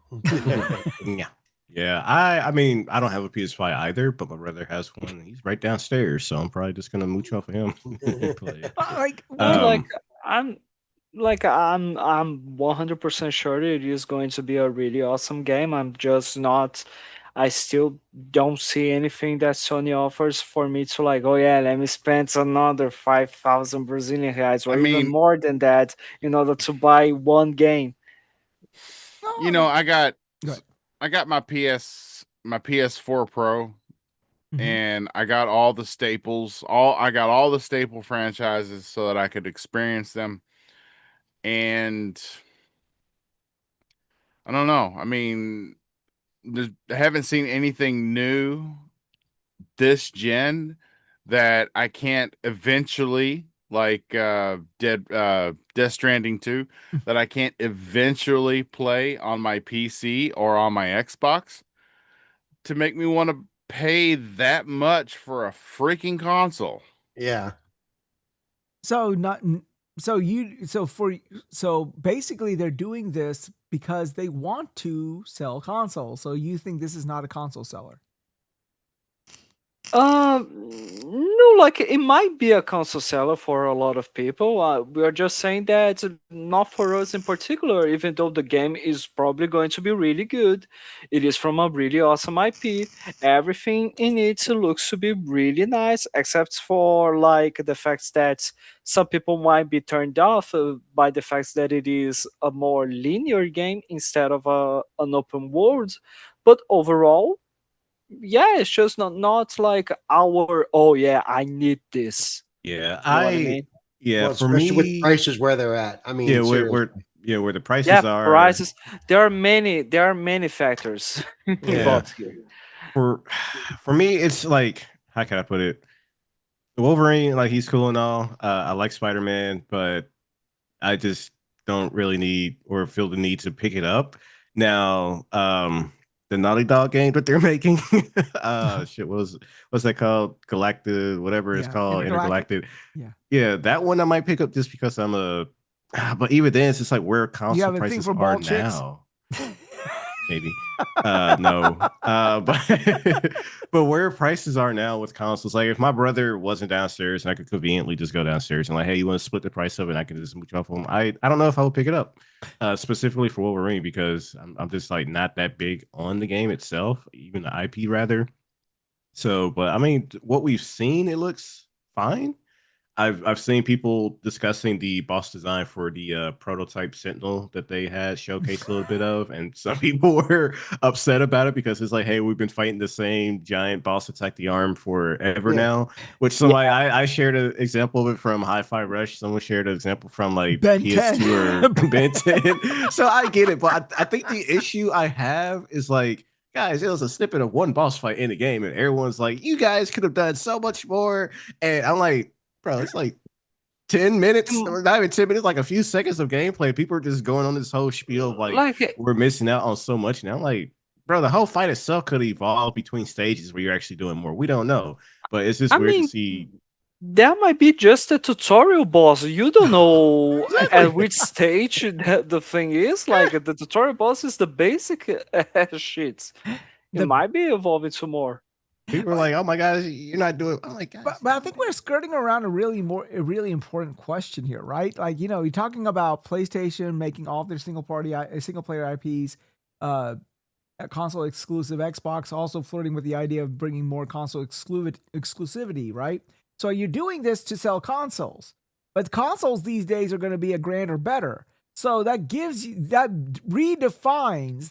Yeah, I mean, I don't have a PS5 either, but my brother has one. He's right downstairs, so I'm probably just gonna mooch off of him. Play it. I'm 100% sure it is going to be a really awesome game. I still don't see anything that Sony offers for me to like, oh yeah, let me spend another 5,000 Brazilian reais or even more than that in order to buy one game. You know, I got my PS4 Pro, and I got all the staples. I got all the staple franchises so that I could experience them. And I don't know. I mean, I haven't seen anything new this gen that I can't eventually, like Death Stranding 2, that I can't eventually play on my PC or on my Xbox to make me want to pay that much for a freaking console. Yeah. So not so basically they're doing this because they want to sell consoles. So you think this is not a console seller? No, like it might be a console seller for a lot of people. We are just saying that not for us in particular, even though the game is probably going to be really good. It is from a really awesome IP. Everything in it looks to be really nice, except for like the fact that some people might be turned off by the fact that it is a more linear game instead of an open world. But overall, yeah, it's just not like our, oh yeah, I need this. Yeah, You know what I mean? yeah, Well, for especially with me, prices where they're at. I mean, yeah, seriously. where the Yeah, prices are. prices. There are many factors Yeah, involved here. for for me, it's like, how can I put it? Wolverine, like, he's cool and all. I like Spider Man, but I just don't really need or feel the need to pick it up. Now, the Naughty Dog game that they're making, shit, what's that called? Galactic, whatever it's Yeah, called, Intergalactic. Intergalactic. Yeah. Yeah, that one I might pick up just because I'm a. But even then, it's just like where You console have a thing prices for are bald chicks? now. Maybe. No. But but where prices are now with consoles, like if my brother wasn't downstairs and I could conveniently just go downstairs and like, hey, you want to split the price of it? And I can just mooch off of them. I don't know if I would pick it up, specifically for Wolverine because I'm just like not that big on the game itself, even the IP rather. So, but I mean, what we've seen, it looks fine. I've seen people discussing the boss design for the prototype Sentinel that they had showcased a little bit of, and some people were upset about it because it's like, hey, we've been fighting the same giant boss attack the arm forever Yeah. now. Which Yeah, somebody I shared an example of it from Hi-Fi Rush. Someone shared an example from like Ben PS2 or 10. Ben 10. So I get it, but I think the issue I have is like, guys, it was a snippet of one boss fight in the game, and everyone's like, you guys could have done so much more. And I'm like, bro, it's like 10 minutes, mm, or not even 10 minutes, like a few seconds of gameplay. People are just going on this whole spiel of like, like we're missing out on so much. Now, I'm like, bro, the whole fight itself could evolve between stages where you're actually doing more. We don't know, but it's just I weird to mean, see. that might be just a tutorial boss. You don't know Exactly. at which stage the thing is. Like the tutorial boss is the basic shit. It The might be evolving to more. People are like, oh my gosh, you're not doing. I'm like, guys, but I think we're skirting around a really important question here, right? Like, you're talking about PlayStation making all their single player IPs, a console exclusive, Xbox also flirting with the idea of bringing more console exclusivity, right? So you're doing this to sell consoles, but consoles these days are going to be a grand or better. So that redefines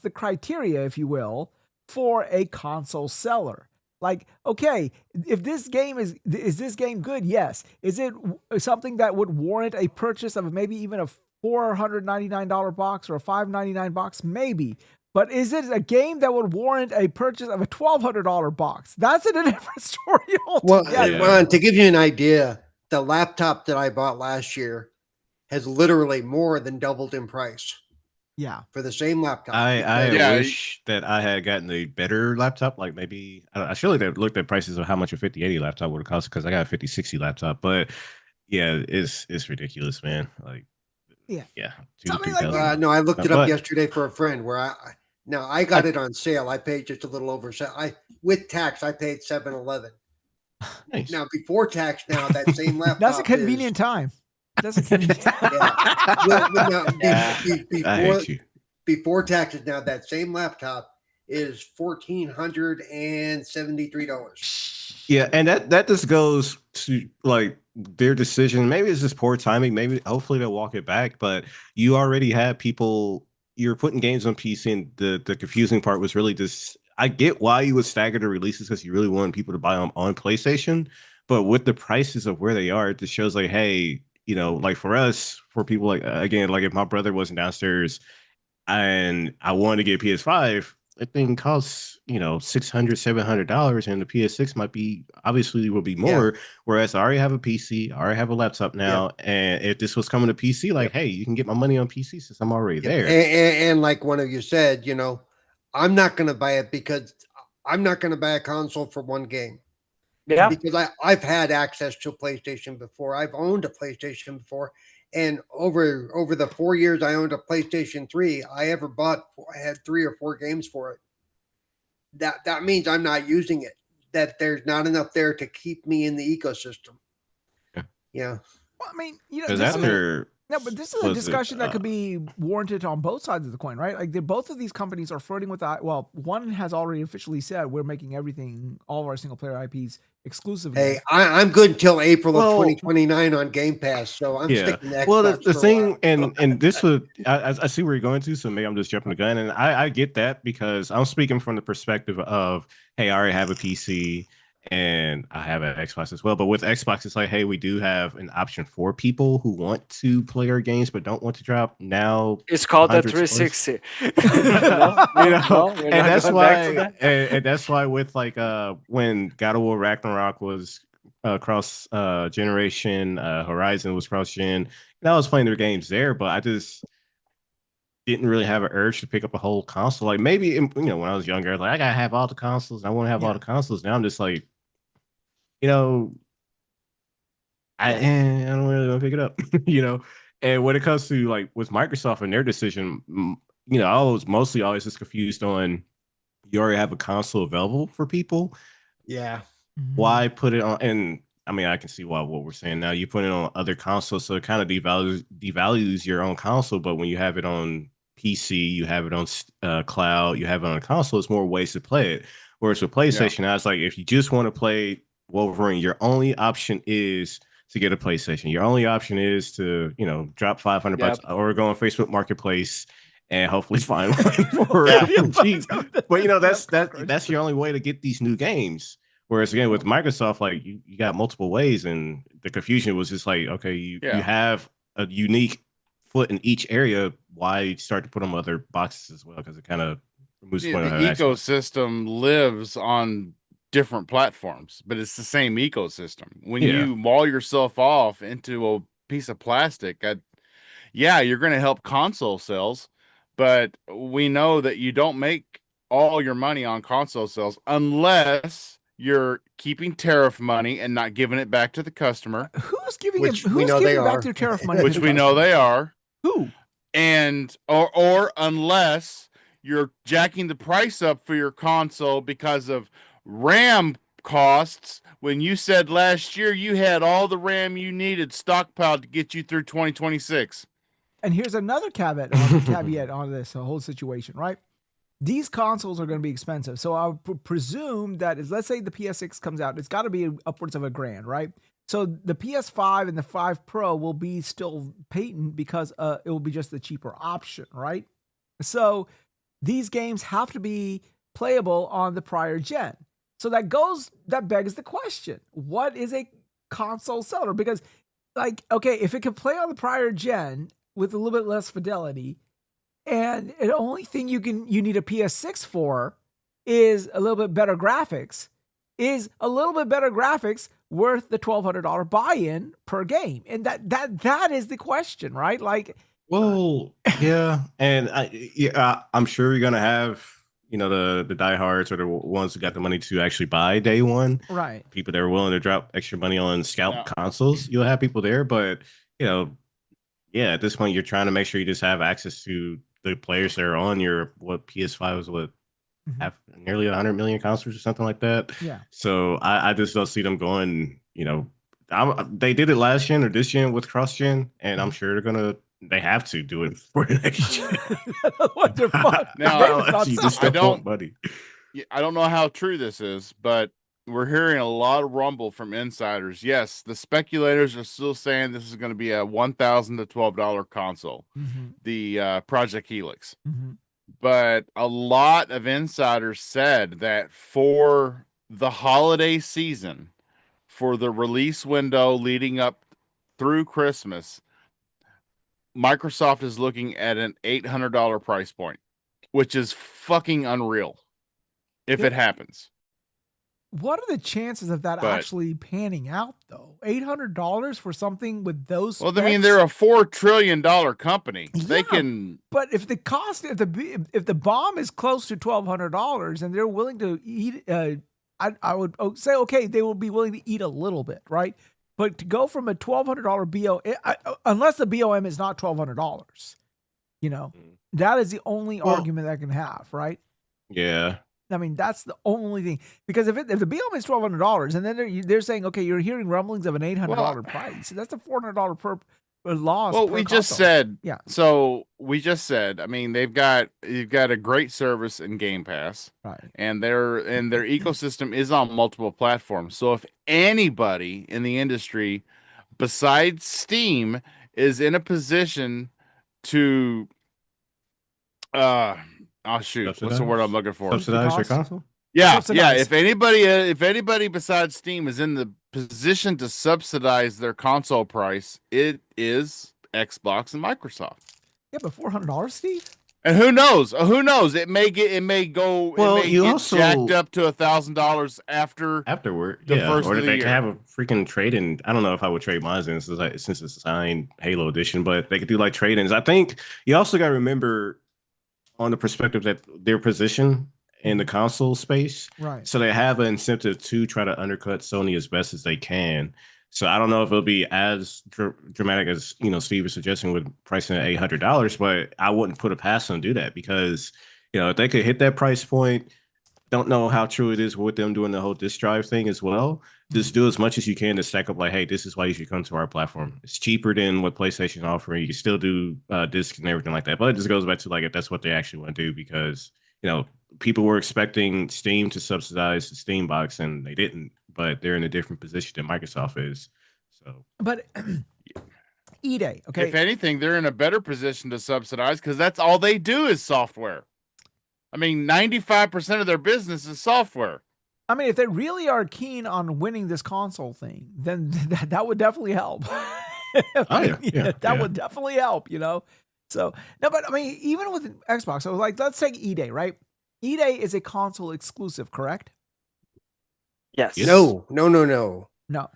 the criteria, if you will, for a console seller. Like, okay, if this game is this game good? Yes. Is it something that would warrant a purchase of maybe even a $499 box or a $599 box? Maybe. But is it a game that would warrant a purchase of a $1,200 box? That's a different story Well, altogether. Yeah. Ron, to give you an idea, the laptop that I bought last year has literally more than doubled in price Yeah. for the same laptop. I Yeah, wish that I had gotten a better laptop. Like maybe I should have looked at prices of how much a 5080 laptop would have cost because I got a 5060 laptop. But yeah, it's ridiculous, man. Like, Yeah. yeah, So, I two to mean, three like, thousand. No, I looked it up But yesterday for a friend where I got it on sale. I paid just a little over. With tax, I paid $711. nice. Now before tax, now that same laptop That's a convenient time. That's a convenient time. Yeah. Well, now, Yeah. I hate you. before taxes, now that same laptop is $1,473. Yeah, and that just goes to like their decision. Maybe it's just poor timing. Maybe hopefully they'll walk it back. But you already had people. You're putting games on PC, and the confusing part was really just. I get why you would stagger the releases because you really want people to buy them on PlayStation. But with the prices of where they are, it just shows like, hey, like for us, for people like again, like if my brother wasn't downstairs and I wanted to get PS5. That thing costs, $600, $700, and the PS6 might be obviously will be more. Whereas I already have a PC, I already have a laptop now, and if this was coming to PC, like, hey, you can get my money on PC since I'm already there. And like one of you said, I'm not going to buy it because I'm not going to buy a console for one game. Yeah. Because I've had access to a PlayStation before. I've owned a PlayStation before. And over the 4 years I owned a PlayStation 3, I had 3 or 4 games for it. That means I'm not using it. That there's not enough there to keep me in the ecosystem. Yeah. Well, I mean, Because after no, but this is a discussion that could be warranted on both sides of the coin, right? Like, both of these companies are flirting with that. Well, one has already officially said we're making everything, all of our single player IPs, exclusively. Hey, I'm good until April of 2029 on Game Pass, so I'm sticking to Xbox. Well, the thing, and this would, I see where you're going to, so maybe I'm just jumping the gun, and I get that because I'm speaking from the perspective of, hey, I already have a PC and I have an Xbox as well. But with Xbox, it's like, hey, we do have an option for people who want to play our games but don't want to drop now. It's called the 360. And that's why, and that's why with like when God of War Ragnarok was cross generation, Horizon was cross gen, and I was playing their games there, but I just didn't really have an urge to pick up a whole console. Like maybe when I was younger, I was like, I gotta have all the consoles. I want to have all the consoles. Now I'm just like, I don't really want to pick it up, And when it comes to like with Microsoft and their decision, I was mostly always just confused on you already have a console available for people. Yeah. Why put it on? And I mean, I can see what we're saying now. You put it on other consoles, so it kind of devalues your own console. But when you have it on PC, you have it on cloud, you have it on a console, it's more ways to play it. Whereas with PlayStation, I was like, if you just want to play Wolverine, your only option is to get a PlayStation. Your only option is to, drop $500 or go on Facebook Marketplace and hopefully find one for cheap. But that's your only way to get these new games. Whereas again with Microsoft, like you got multiple ways, and the confusion was just like, okay, you have a unique foot in each area. Why start to put them other boxes as well? Because it kind of removes the point of the ecosystem lives on different platforms, but it's the same ecosystem. When you maul yourself off into a piece of plastic, you're going to help console sales, but we know that you don't make all your money on console sales unless you're keeping tariff money and not giving it back to the customer. Who's giving back their tariff money? Which we know they are. Who? And or unless you're jacking the price up for your console because of RAM costs, when you said last year you had all the RAM you needed stockpiled to get you through 2026. And here's another caveat on this whole situation, right? These consoles are going to be expensive. So I would presume that let's say the PS6 comes out, it's got to be upwards of $1,000, right? So the PS5 and the 5 Pro will be still patent because it will be just the cheaper option, right? So these games have to be playable on the prior gen. So that begs the question, what is a console seller? Because like, okay, if it can play on the prior gen with a little bit less fidelity, and the only thing you need a PS6 for is a little bit better graphics, is a little bit better graphics worth the $1,200 buy-in per game? And that is the question, right? Like, well, yeah, and I'm sure you're gonna have the diehards or the ones who got the money to actually buy day one, right? People that are willing to drop extra money on scalp consoles. You'll have people there, but at this point, you're trying to make sure you just have access to the players that are on your PS5 is have nearly 100 million consoles or something like that. Yeah. So I just don't see them going. They did it last gen or this gen with cross gen, and I'm sure they have to do it for the next gen. What the fuck? Now, I don't know how true this is, but we're hearing a lot of rumble from insiders. Yes, the speculators are still saying this is going to be a $1,000 to $1,200 console, the Project Helix. But a lot of insiders said that for the holiday season, for the release window leading up through Christmas, Microsoft is looking at an $800 price point, which is fucking unreal if it happens. What are the chances of that actually panning out, though? $800 for something with those specs? Well, I mean, they're a $4 trillion company. They Yeah, can. But if the cost, if the bomb is close to $1,200 and they're willing to eat, I would say, okay, they will be willing to eat a little bit, right? But to go from a $1,200 BO, unless the BOM is not $1,200, that is the only argument I can have, right? Yeah. I mean, that's the only thing, because if the BOM is $1,200 and then they're saying, okay, you're hearing rumblings of an $800 price, that's a $400 per loss. Well, per we console. just said, yeah. So we just said, I mean, you've got a great service in Game Pass, right? And their ecosystem is on multiple platforms. So if anybody in the industry, besides Steam, is in a position to, oh shoot, what's the word I'm looking for? Subsidize your console? Yeah, yeah. If anybody besides Steam is in the position to subsidize their console price, it is Xbox and Microsoft. Yeah, but $400, Steve. And who knows? Who knows? It may go. Well, it may you get also jacked up to $1,000 afterward. The first or of the they year. can have a freaking trade-in. I don't know if I would trade mine since it's signed Halo Edition, but they could do like trade-ins. I think you also got to remember on the perspective that their position in the console space, right? So they have an incentive to try to undercut Sony as best as they can. So I don't know if it'll be as dramatic as Steve was suggesting with pricing at $800, but I wouldn't put it past them to do that because if they could hit that price point, don't know how true it is with them doing the whole disk drive thing as well. Just do as much as you can to stack up like, hey, this is why you should come to our platform. It's cheaper than what PlayStation offering. You can still do discs and everything like that, but it just goes back to like if that's what they actually want to do because people were expecting Steam to subsidize the Steam box and they didn't, but they're in a different position than Microsoft is. So, but E-Day, okay. If anything, they're in a better position to subsidize because that's all they do is software. I mean, 95% of their business is software. I mean, if they really are keen on winning this console thing, then that would definitely help. That would definitely help, So, no, but I mean, even with Xbox, so like, let's take E-Day, right? E-Day is a console exclusive, correct? Yes. No. No.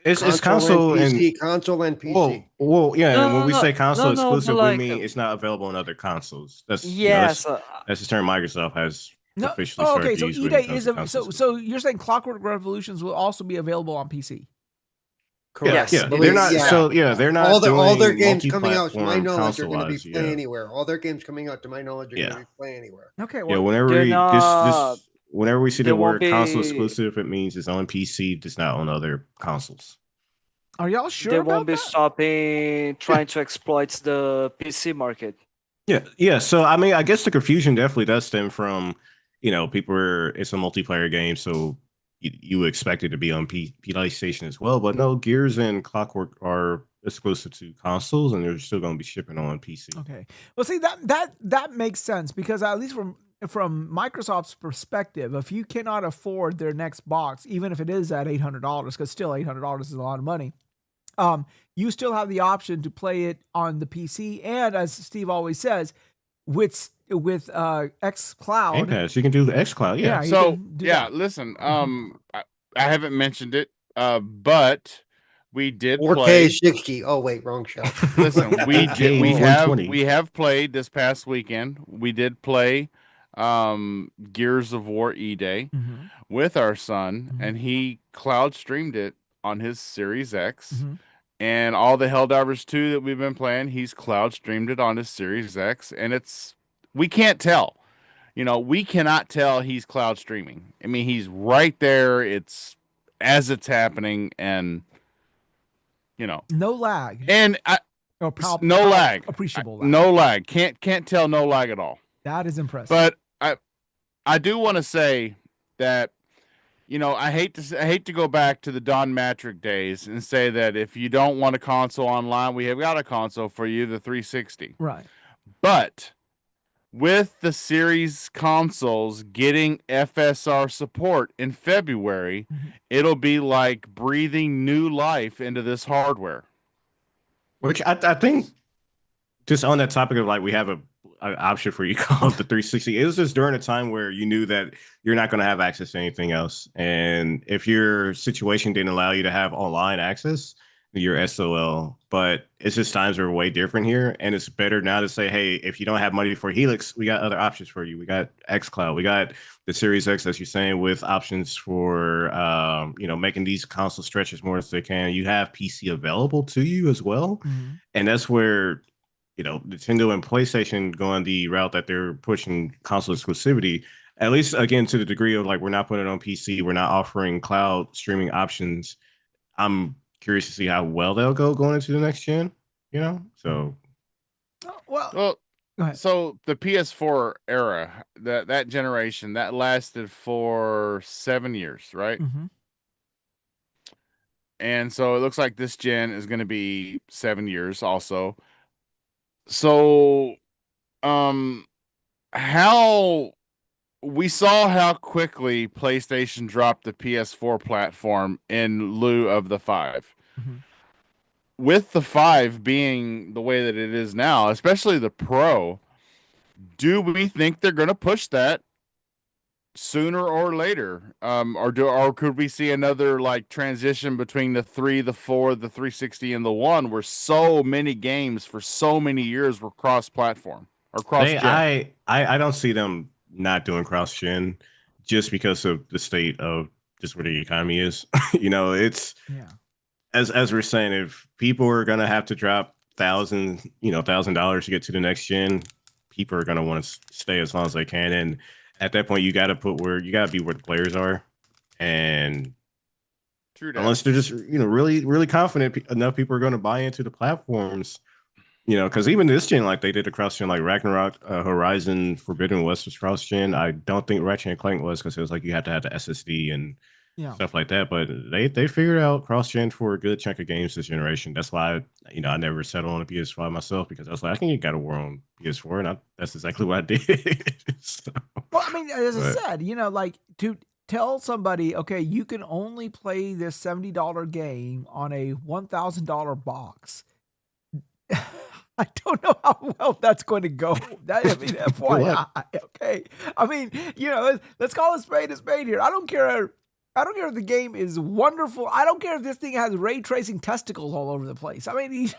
It's console and PC, and console and PC. Well, yeah. No, and when we no, say console no, exclusive, like, we mean it's not available on other consoles. That's yes. That's the term Microsoft has officially okay. started So to use E-Day is so you're saying Clockwork Revolutions will also be available on PC? Correct. Yeah, they're not. Yeah. So yeah, they're not. All their games coming out, to my knowledge, are going to be console-wise, play anywhere. All their games coming out, to my knowledge, are going to be play anywhere. Okay. Yeah. Well, Whenever we see the word be- console exclusive, it means it's on PC, just not on other consoles. are y'all sure They about won't be that? stopping trying to exploit the PC market. Yeah. So I mean, I guess the confusion definitely does stem from, people it's a multiplayer game, so you expect it to be on PlayStation as well. But no, Gears and Clockwork are exclusive to consoles, and they're still going to be shipping on PC. Okay. Well, see that makes sense because at least from Microsoft's perspective, if you cannot afford their next box, even if it is at $800, because still $800 is a lot of money, you still have the option to play it on the PC, and as Steve always says, with xCloud. Game Pass, you can do the xCloud. Yeah. So listen, I haven't mentioned it, but we did 4K play 60. Oh wait, wrong show. Listen, we we have played this past weekend. We did play Gears of War E-Day with our son, and he cloud streamed it on his Series X. And all the Helldivers 2 that we've been playing, he's cloud streamed it on his Series X, and we can't tell. We cannot tell he's cloud streaming. I mean, he's right there. It's as it's happening, and no lag. And no lag. Appreciable lag. No lag. Can't tell no lag at all. That is impressive. But I do want to say that I hate to go back to the Don Matrick days and say that if you don't want a console online, we have got a console for you, the 360. Right. But with the series consoles getting FSR support in February, it'll be like breathing new life into this hardware. Which I think just on that topic of like we have an option for you called the 360. It was just during a time where you knew that you're not going to have access to anything else, and if your situation didn't allow you to have online access, you're SOL. But it's just times are way different here, and it's better now to say, hey, if you don't have money for Helix, we got other options for you. We got XCloud, we got the Series X, as you're saying, with options for making these console stretches more as they can. You have PC available to you as well, and that's where Nintendo and PlayStation going the route that they're pushing console exclusivity, at least again to the degree of like we're not putting it on PC, we're not offering cloud streaming options. I'm curious to see how well they'll go going into the next gen. So Well, Well, go ahead. so the PS4 era, that generation, that lasted for 7 years, right? And so it looks like this gen is going to be 7 years also. So, how we saw how quickly PlayStation dropped the PS4 platform in lieu of the 5. With the 5 being the way that it is now, especially the Pro, do we think they're going to push that sooner or later? Or could we see another like transition between the 3, the 4, the 360, and the 1, where so many games for so many years were cross-platform or cross-gen? I don't see them not doing cross gen just because of the state of just where the economy is. It's as we're saying, if people are gonna have to drop $1,000 to get to the next gen, people are gonna want to stay as long as they can, and at that point, you got to be where the players are, and True that. unless they're just really really confident enough, people are going to buy into the platforms. Because even this gen, like they did a cross gen, like Ragnarok, Horizon, Forbidden West was cross gen. I don't think Ratchet and Clank was, because it was like you had to have the SSD and stuff like that. But they figured out cross gen for a good chunk of games this generation. That's why I never settled on a PS5 myself, because I was like, I can get God of War on PS4, and that's exactly what I did. So, well, I mean, as I said, like to tell somebody, okay, you can only play this $70 game on a $1,000 box. I don't know how well that's going to go. FYI, okay. I mean, let's call a spade here. I don't care if the game is wonderful. I don't care if this thing has ray tracing testicles all over the place. I mean,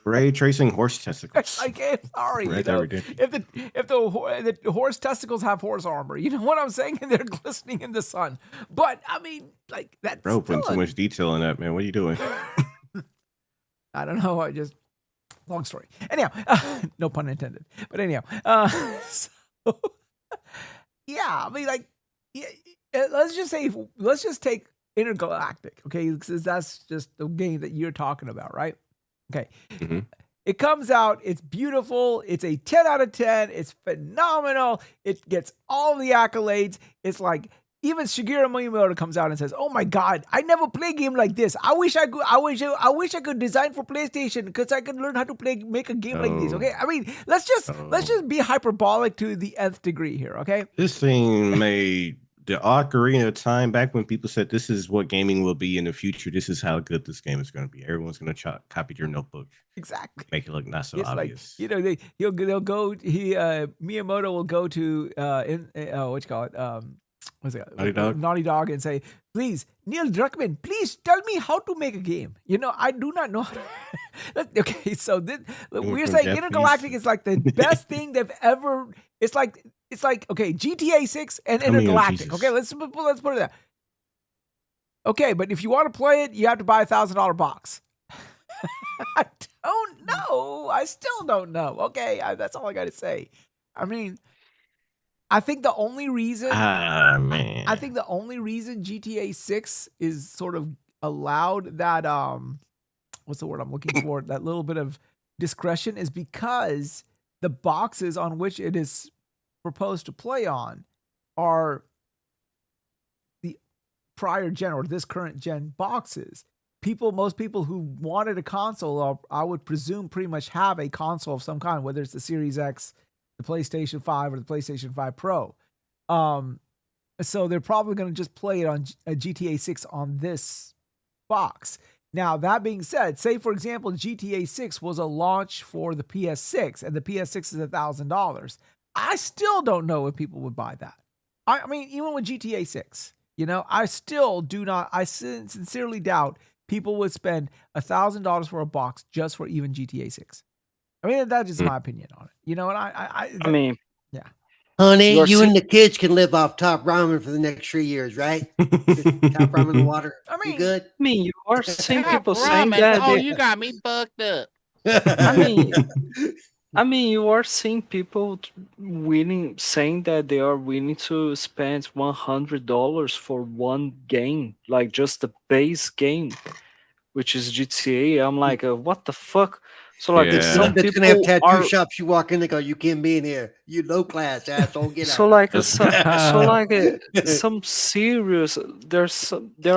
ray tracing horse testicles. I'm sorry, if the horse testicles have horse armor, you know what I'm saying, and they're glistening in the sun. But I mean, like that's bro, putting too much detail in that, man. What are you doing? I don't know. Long story. Anyhow, no pun intended. But anyhow, so yeah, I mean, like, let's just take Intergalactic, okay? Because that's just the game that you're talking about, right? Okay. It comes out, it's beautiful, it's a 10 out of 10, it's phenomenal, it gets all the accolades. It's like even Shigeru Miyamoto comes out and says, "Oh my God, I never play a game like this. I wish I could design for PlayStation because I could learn how to make a game like this." Okay, I mean, let's just be hyperbolic to the nth degree here. Okay, this thing made the Ocarina of Time back when people said this is what gaming will be in the future. This is how good this game is going to be. Everyone's going to copy your notebook. Exactly. Make it look not so obvious. Like, Miyamoto will go to what you call it, what's it? Naughty Dog, and say, "Please, Neil Druckmann, please tell me how to make a game. I do not know." Okay, so we're saying Intergalactic is like the best thing they've ever. It's like okay, GTA 6 and Intergalactic. Okay, let's put it there. Okay, but if you want to play it, you have to buy $1,000 box. I don't know. I still don't know. Okay, that's all I got to say. I mean, I think the only reason GTA 6 is sort of allowed that what's the word I'm looking for? That little bit of discretion is because the boxes on which it is proposed to play on are the prior gen or this current gen boxes. Most people who wanted a console, I would presume, pretty much have a console of some kind, whether it's the Series X, the PlayStation 5, or the PlayStation 5 Pro. So they're probably going to just play it on GTA 6 on this box. Now, that being said, say for example, GTA 6 was a launch for the PS6 and the PS6 is $1,000. I still don't know if people would buy that. I mean, even with GTA 6, I still do not, I sincerely doubt people would spend $1,000 for a box just for even GTA 6. I mean, that's just my opinion on it. And I mean, yeah. Honey, You're you sick- and the kids can live off top ramen for the next 3 years, right? Top ramen in the water. I You mean- good? you are seeing Top people saying ramen. that. Oh, you got me fucked up. I mean, you are seeing people saying that they are willing to spend $100 for one game, like just the base game, which is GTA. I'm like, what the fuck? So like, Yeah. some That's gonna have people tattoo are shops. You walk in, they go, "You can't be in here. You low class asshole. Get so out." like That's- some serious. There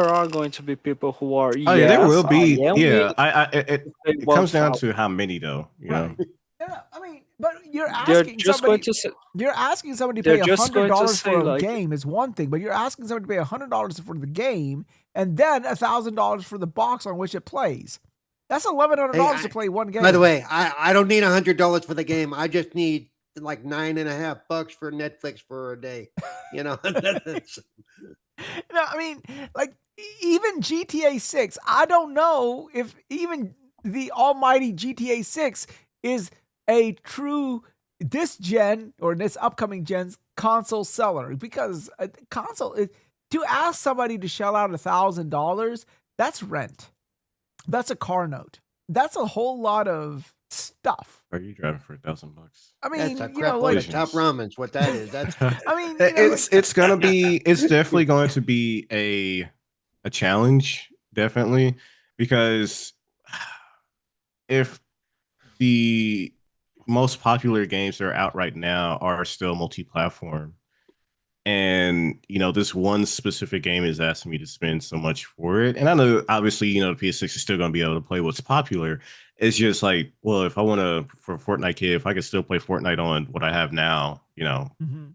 are going to be people who are Oh yeah, there will I be. am Yeah, willing it comes down to how many though. Right. Yeah, I mean, but you're They're asking just somebody. going to say, You're asking somebody to they're pay just going to $100 for say, a like- game is one thing, but you're asking somebody to pay $100 for the game and then $1,000 for the box on which it plays. That's $1,100 to play one game. By the way, I don't need $100 for the game. I just need like $9.50 for Netflix for a day. That's- No, I mean, like even GTA 6, I don't know if even the almighty GTA 6 is a true this gen or this upcoming gen's console seller because to ask somebody to shell out $1,000, that's rent. That's a car note. That's a whole lot of stuff. Are you driving for $1,000? I mean, that's a you crap know, load like of top ramen's what that is. That's I mean, It's gonna be. It's definitely going to be a challenge, definitely, because if the most popular games that are out right now are still multi-platform, and this one specific game is asking me to spend so much for it, and I know obviously the PS6 is still going to be able to play what's popular. It's just like, well, if I want to for Fortnite kid, if I can still play Fortnite on what I have now, Mhm.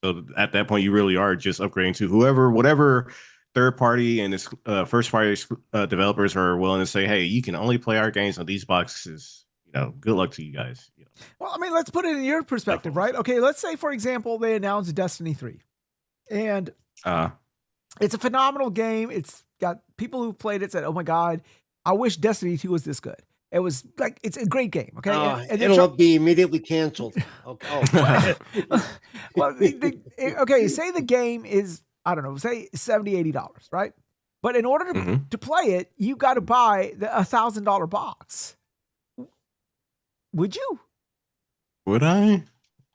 So at that point, you really are just upgrading to whatever third party and its first party developers are willing to say, hey, you can only play our games on these boxes. Good luck to you guys. Well, I mean, let's put it in your perspective, Definitely. right? Okay, let's say, for example, they announced Destiny 3. And it's a phenomenal game. It's got people who played it said, oh my God, I wish Destiny 2 was this good. It was like, it's a great game. Okay. And it'll be immediately canceled. Okay. well, okay, say the game is, I don't know, say $70, $80, right? But in order to play it, you got to buy the $1,000 box. Would you? Would I?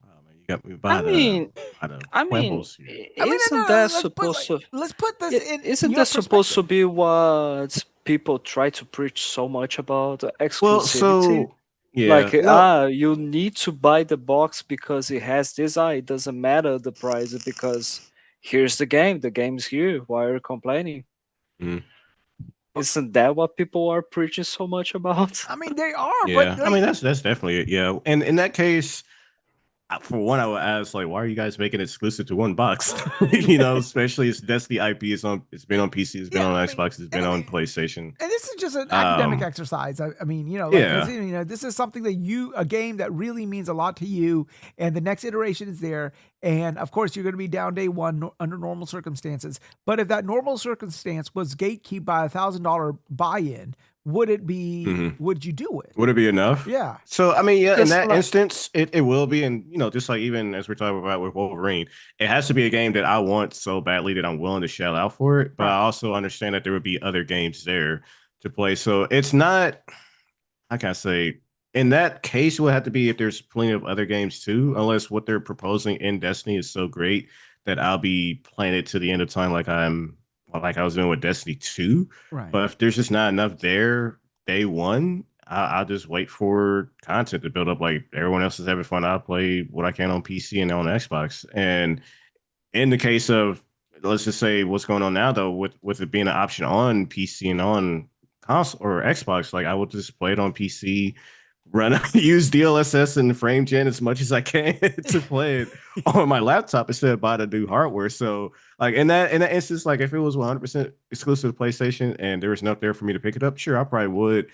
Oh, man, you got me by I mean, Isn't that supposed to? Let's put this in. Isn't that supposed to be what people try to preach so much about exclusivity? Well, so yeah, you need to buy the box because it has this. It doesn't matter the price because here's the game. The game's here. Why are you complaining? Mm. Isn't that what people are preaching so much about? I mean, they are. Yeah, But I mean that's definitely it. Yeah, and in that case, for one, I would ask like, why are you guys making it exclusive to one box? Especially it's Destiny IP is on. It's been on PC. It's been on Xbox. It's been on PlayStation. And this is just an academic exercise. I mean, this is something that a game that really means a lot to you, and the next iteration is there. And of course, you're going to be down day one under normal circumstances. But if that normal circumstance was gatekept by $1,000 buy-in, would it be? Would you do it? Would it be enough? Yeah. So I mean, yeah, in that like- instance, it will be, and just like even as we're talking about with Wolverine, it has to be a game that I want so badly that I'm willing to shell out for it. But I also understand that there would be other games there to play. So it's not, I can't say. In that case, it would have to be if there's plenty of other games too, unless what they're proposing in Destiny is so great that I'll be playing it to the end of time, like I was doing with Destiny 2. Right. But if there's just not enough there day one, I'll just wait for content to build up. Like everyone else is having fun, I'll play what I can on PC and on Xbox. And in the case of, let's just say what's going on now, though, with it being an option on PC and on console or Xbox, like I would just play it on PC, use DLSS and frame gen as much as I can to play it on my laptop instead of buy the new hardware. So like in that instance, like if it was 100% exclusive to PlayStation and there was enough there for me to pick it up, sure, I probably would,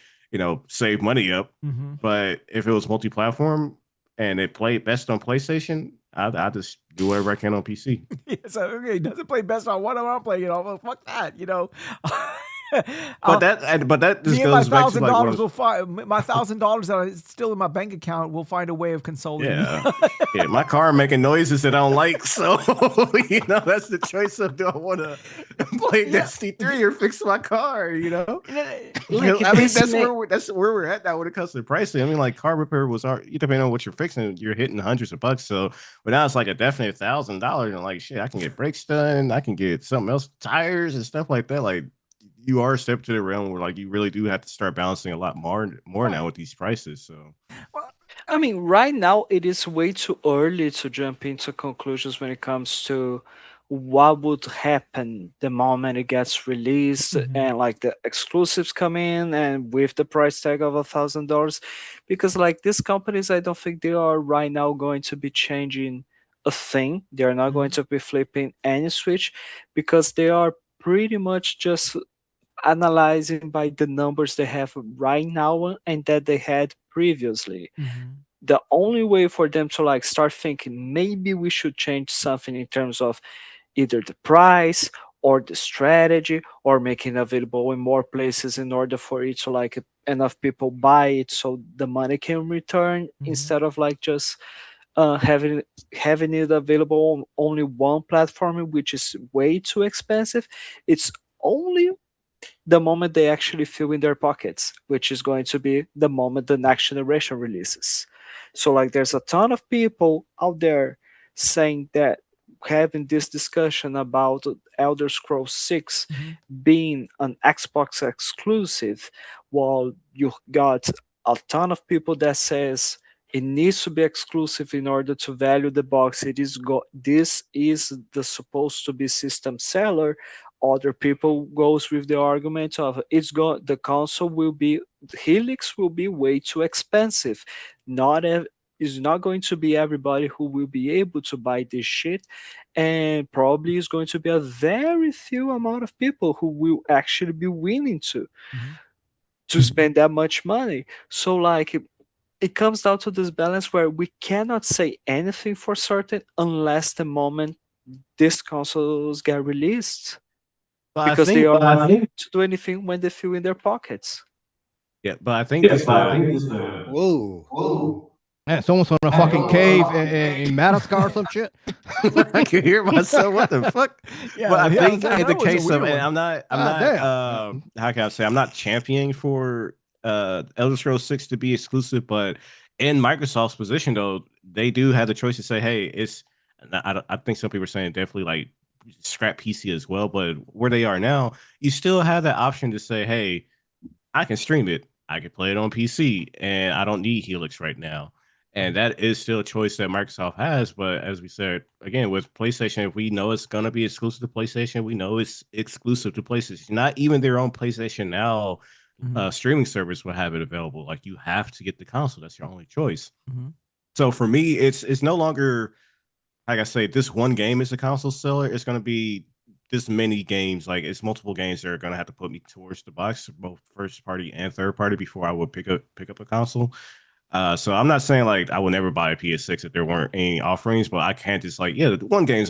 save money up. Mm-hmm. But if it was multi-platform and it played best on PlayStation, I just do whatever I can on PC. Yeah, so okay, it doesn't play best on what I'm playing it on. Well, fuck that, But that just me and my goes back to like $1,000 will find my $1,000 that is still in my bank account will find a way of consoling me. yeah, my car making noises that I don't like. So that's the choice of do I want to play Destiny 3 or fix my car? Like, I mean that's where we're at now when it comes to pricing. I mean, like car repair depending on what you're fixing, you're hitting hundreds of bucks. So, but now it's like a definite $1,000, and like shit, I can get brakes done, I can get something else, tires and stuff like that. Like you are stepping to the realm where like you really do have to start balancing a lot more now with these prices. So I mean, right now it is way too early to jump into conclusions when it comes to what would happen the moment it gets released and like the exclusives come in and with the price tag of $1,000, because like these companies, I don't think they are right now going to be changing a thing. They are not going to be flipping any switch because they are pretty much just analyzing by the numbers they have right now and that they had previously. The only way for them to like start thinking maybe we should change something in terms of either the price or the strategy or making available in more places in order for it to like enough people buy it so the money can return instead of like just having it available on only one platform, which is way too expensive. It's only the moment they actually fill in their pockets, which is going to be the moment the next generation releases. So like there's a ton of people out there saying that having this discussion about Elder Scrolls 6 being an Xbox exclusive, while you got a ton of people that says it needs to be exclusive in order to value the box. This is the supposed to be system seller. Other people goes with the argument of the console will be Helix will be way too expensive. It's not going to be everybody who will be able to buy this shit, and probably is going to be a very few amount of people who will actually be willing to spend that much money. So like it comes down to this balance where we cannot say anything for certain unless the moment these consoles get released. Because they are not able to do anything when they fill in their pockets. Yeah, but I think this Whoa. Man, someone's on a fucking cave in Madagascar or some shit. I can hear myself. What the fuck? Yeah, but I think that in the was a case weird of, and one. I'm not, how can I say, I'm not championing for Elder Scrolls 6 to be exclusive, but in Microsoft's position though, they do have the choice to say, hey, I think some people are saying definitely like scrap PC as well, but where they are now, you still have that option to say, hey, I can stream it, I can play it on PC, and I don't need Helix right now. And that is still a choice that Microsoft has. But as we said, again, with PlayStation, if we know it's going to be exclusive to PlayStation, we know it's exclusive to PlayStation. Not even their own PlayStation Now streaming service will have it available. Like you have to get the console. That's your only choice. So for me, it's no longer, like I say, this one game is a console seller. It's going to be this many games. Like it's multiple games that are going to have to put me towards the box, both first party and third party, before I would pick up a console. So I'm not saying like I would never buy a PS6 if there weren't any offerings, but I can't just like, yeah, one game's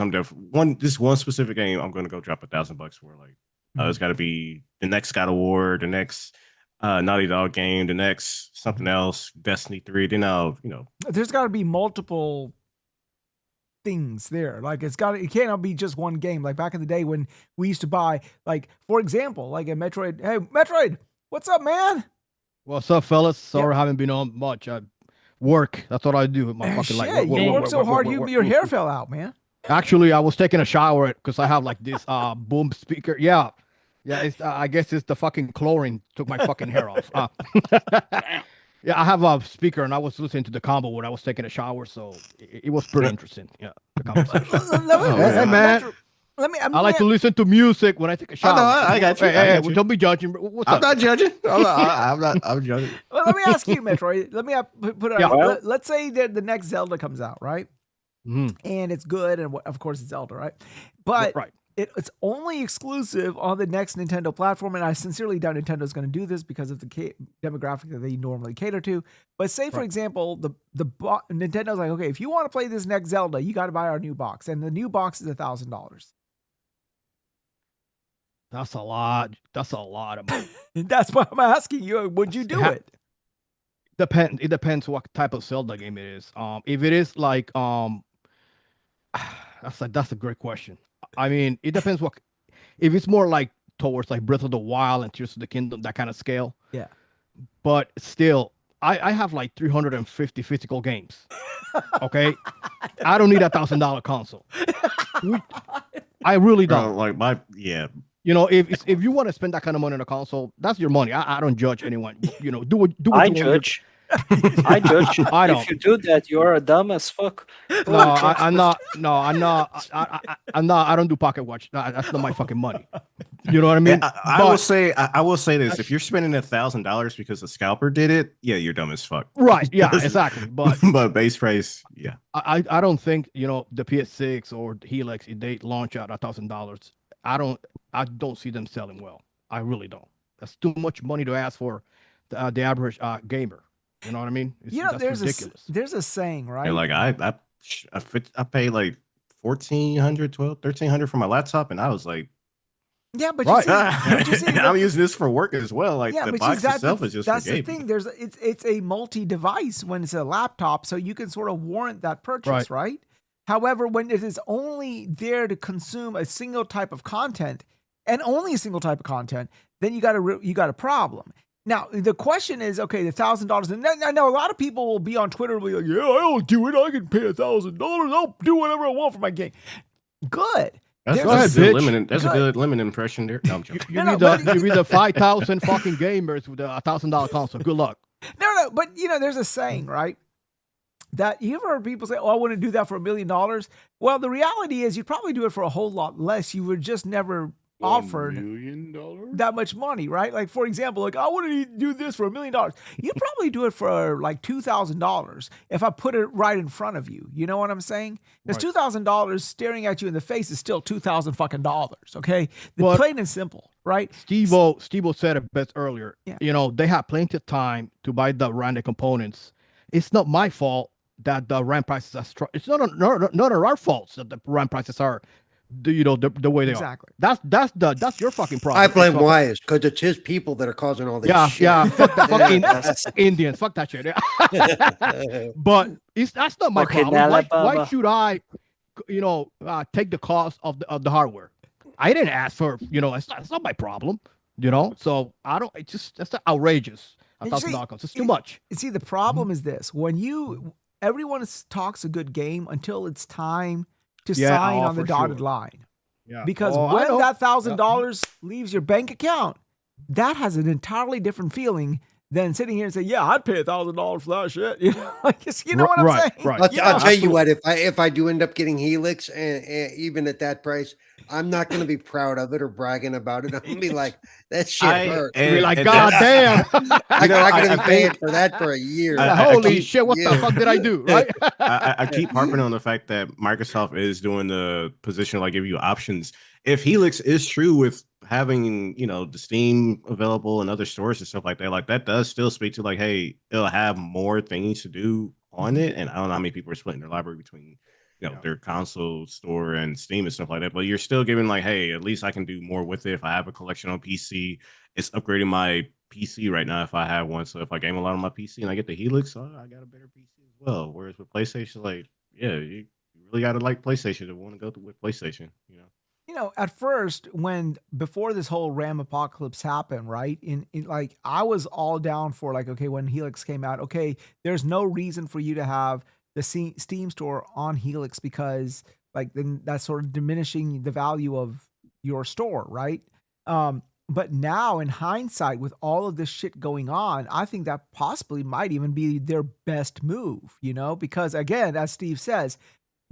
this one specific game I'm going to go drop $1,000 for. Like it's got to be the next God of War, the next Naughty Dog game, the next something else, Destiny 3. Then there's got to be multiple things there. Like it cannot be just one game. Like back in the day when we used to buy, like for example, like a Metroid. Hey, Metroid, what's up, man? What's up, fellas? Sorry, I haven't been on much. I work. That's what I do with my fucking life. You work so hard, your hair fell out, man. Actually, I was taking a shower because I have like this boom speaker. Yeah. It's, I guess it's the fucking chlorine took my fucking hair off. Yeah, I have a speaker and I was listening to the combo when I was taking a shower, so it was pretty interesting. Yeah, the conversation. Hey, man. I like to listen to music when I take a shower. I got you. Hey, don't be judging. What's I'm up? not judging. I'm judging. Well, let me ask you, Metroid. Let me put it Yeah. out. Well- Let's say that the next Zelda comes out, right? Mhm. And it's good, and of course it's Zelda, right? But Right. it's only exclusive on the next Nintendo platform, and I sincerely doubt Nintendo's going to do this because of the demographic that they normally cater to. But say, for Right. example, Nintendo's like, okay, if you want to play this next Zelda, you got to buy our new box, and the new box is $1,000. That's a lot. That's a lot of money. That's why I'm asking you, would you do it? It depends what type of Zelda game it is. If it is like that's a great question. I mean, it depends what. If it's more like towards like Breath of the Wild and Tears of the Kingdom, that kind of scale. Yeah. But still, I have like 350 physical games. Okay, I don't need $1,000 console. I really don't. You know, if you want to spend that kind of money on a console, that's your money. I don't judge anyone. You know, do what I you want. judge. I judge. I don't. If you do that, you're a dumb as fuck. No, I'm not. No, I'm not. I'm not. I don't do pocket watch. That's not my fucking money. You know what I mean? I will say. I will say this: if you're spending $1,000 because a scalper did it, yeah, you're dumb as fuck. Right. Yeah. Exactly. But base price, yeah. I don't think the PS6 or the Helix, if they launch out $1,000, I don't see them selling well. I really don't. That's too much money to ask for the average gamer. You know what I mean? That's ridiculous. There's a saying, right? And like I paid like $1,300 for my laptop, and I was like, yeah, but right. you see, I'm using this for work as well. Like the box itself is just that's for the gaming. thing. It's a multi-device when it's a laptop, so you can sort of warrant that purchase, right? However, when it is only there to consume a single type of content and only a single type of content, then you got a problem. Now, the question is, okay, the $1,000, and I know a lot of people will be on Twitter and be like, yeah, I'll do it. I can pay $1,000. I'll do whatever I want for my game. Good. That's a good limit impression there. No, I'm joking. You need the 5,000 fucking gamers with a $1,000 console. Good luck. No, but there's a saying, right? That you've heard people say, oh, I wouldn't do that for $1 million. Well, the reality is you'd probably do it for a whole lot less. You would just never offered $1 million? that much money, right? Like, for example, like, I want to do this for $1 million. You'd probably do it for like $2,000 if I put it right in front of you. You know what I'm saying? Because $2,000 staring at you in the face is still $2,000 fucking dollars. Okay, plain and simple, right? Steve-O said it best earlier. Yeah. They have plenty of time to buy the random components. It's not my fault that the RAM prices are it's not our fault that the RAM prices are the way they are. That's your fucking problem. I blame Wize because it's his people that are causing all this shit. Yeah. Fuck that. Indians. Fuck that shit. But that's not my problem. Why should I, take the cost of the hardware? I didn't ask for. It's not my problem. So I don't. That's outrageous. $1,000. It's too much. See, the problem is this: when everyone talks a good game until it's time to sign on the dotted line. Yeah. Because when that $1,000 leaves your bank account, that has an entirely different feeling than sitting here and saying, yeah, I'd pay $1,000 for that shit. You know what I'm saying? Right. I'll tell you what, if I do end up getting Helix and even at that price, I'm not going to be proud of it or bragging about it. I'm going to be like, that shit hurt. Be like, God damn. I'm going to be paying for that for a year. Holy shit, what the fuck did I do? Right? I keep harping on the fact that Microsoft is doing the position like give you options. If Helix is true with having, the Steam available and other stores and stuff like that does still speak to like, hey, it'll have more things to do on it. And I don't know how many people are splitting their library between their console store and Steam and stuff like that. But you're still giving like, hey, at least I can do more with it. If I have a collection on PC, it's upgrading my PC right now if I have one. So if I game a lot on my PC and I get the Helix, I got a better PC as well. Whereas with PlayStation, like, yeah, you really got to like PlayStation to want to go with PlayStation, At first, before this whole RAM apocalypse happened, right? In like, I was all down for like, okay, when Helix came out, okay, there's no reason for you to have the Steam store on Helix because like then that's sort of diminishing the value of your store, right? But now in hindsight, with all of this shit going on, I think that possibly might even be their best move, because again, as Steve says,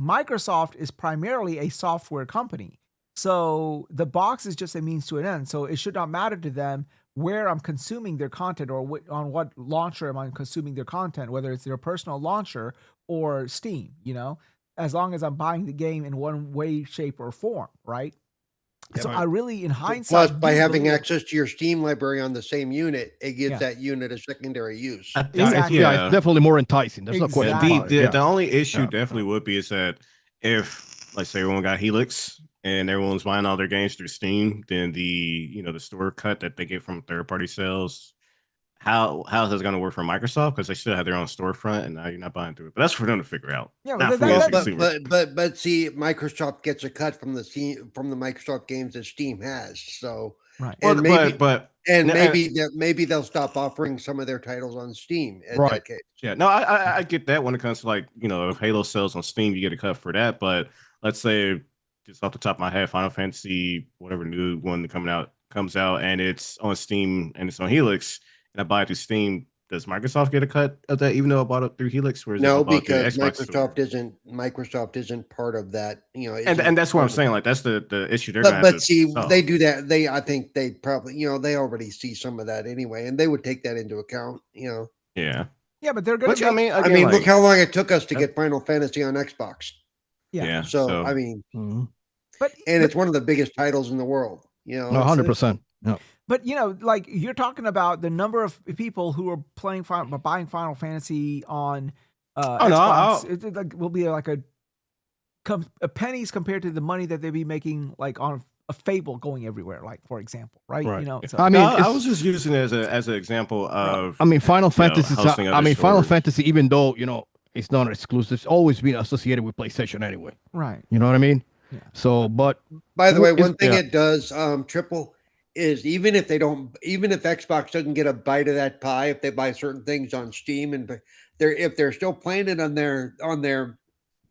Microsoft is primarily a software company. So the box is just a means to an end. So it should not matter to them where I'm consuming their content or on what launcher am I consuming their content, whether it's their personal launcher or Steam, as long as I'm buying the game in one way, shape, or form, right? Yeah, so right. I really, in hindsight, Plus, by do having believe- access to your Steam library on the same unit, it gives Yeah. that unit a secondary use. Exactly. Yeah, it's definitely more enticing. There's no question Exactly. about it. The only issue Yeah. definitely would be is that if, let's say, everyone got Helix and everyone's buying all their games through Steam, then the store cut that they get from third party sales, how is that going to work for Microsoft? Because they still have their own storefront, and now you're not buying through it. But that's for them to figure out. Yeah, not but for me as a that- consumer. But see, Microsoft gets a cut from the Microsoft games that Steam has. So right. and But maybe they'll stop offering some of their titles on Steam in Right. that case. yeah, no, I get that when it comes to if Halo sells on Steam, you get a cut for that. But let's say, just off the top of my head, Final Fantasy, whatever new one comes out, and it's on Steam and it's on Helix, and I buy it through Steam. Does Microsoft get a cut of that, even though I bought it through Helix? Or is No, it bought through because Xbox store? Microsoft isn't part of that. And that's what I'm saying. Like, that's the issue they're going to But see, solve. they do that. I think they probably, they already see some of that anyway, and they would take that into account. Yeah. Yeah, but they're going Which, to. I mean, I again, mean, like, look how long it took us to get Final Fantasy on Xbox. yeah. So I mean, but it's one of the biggest titles in the world. No, 100%. No. But like you're talking about the number of people who are buying Final Fantasy on Xbox. It like will be like a pennies compared to the money that they'd be making like on a Fable going everywhere, like for example, right? So, I mean, I was just using it as an example of. I mean, Final Fantasy. hosting other Final stores. Fantasy, even though it's not exclusive, it's always been associated with PlayStation anyway. right. You know what I mean? Yeah. So, but By the way, It's- one thing yeah. it does, Triple, is even if Xbox doesn't get a bite of that pie, if they buy certain things on Steam and if they're still playing it on their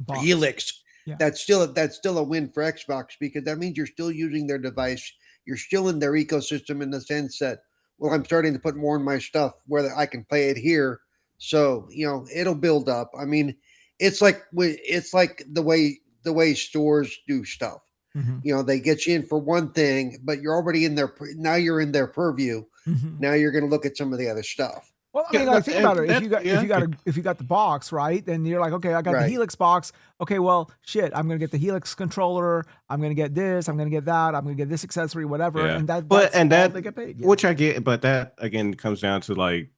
Box. Helix, Yeah. that's still a win for Xbox, because that means you're still using their device. You're still in their ecosystem in the sense that, well, I'm starting to put more in my stuff where I can play it here. So, it'll build up. I mean, it's like the way stores do stuff. Mhm. They get you in for one thing, but you're already in now you're in their purview. Mhm. Now you're going to look at some of the other stuff. Well, I mean, like, think about it. If you got the box, right? Then you're like, okay, I got the Right. Helix box. Okay, well, shit, I'm gonna get the Helix controller. I'm gonna get this. I'm gonna get that. I'm gonna get this accessory, whatever. Yeah. And that's But all that they get paid. Yeah. which I get, but that again comes down to like,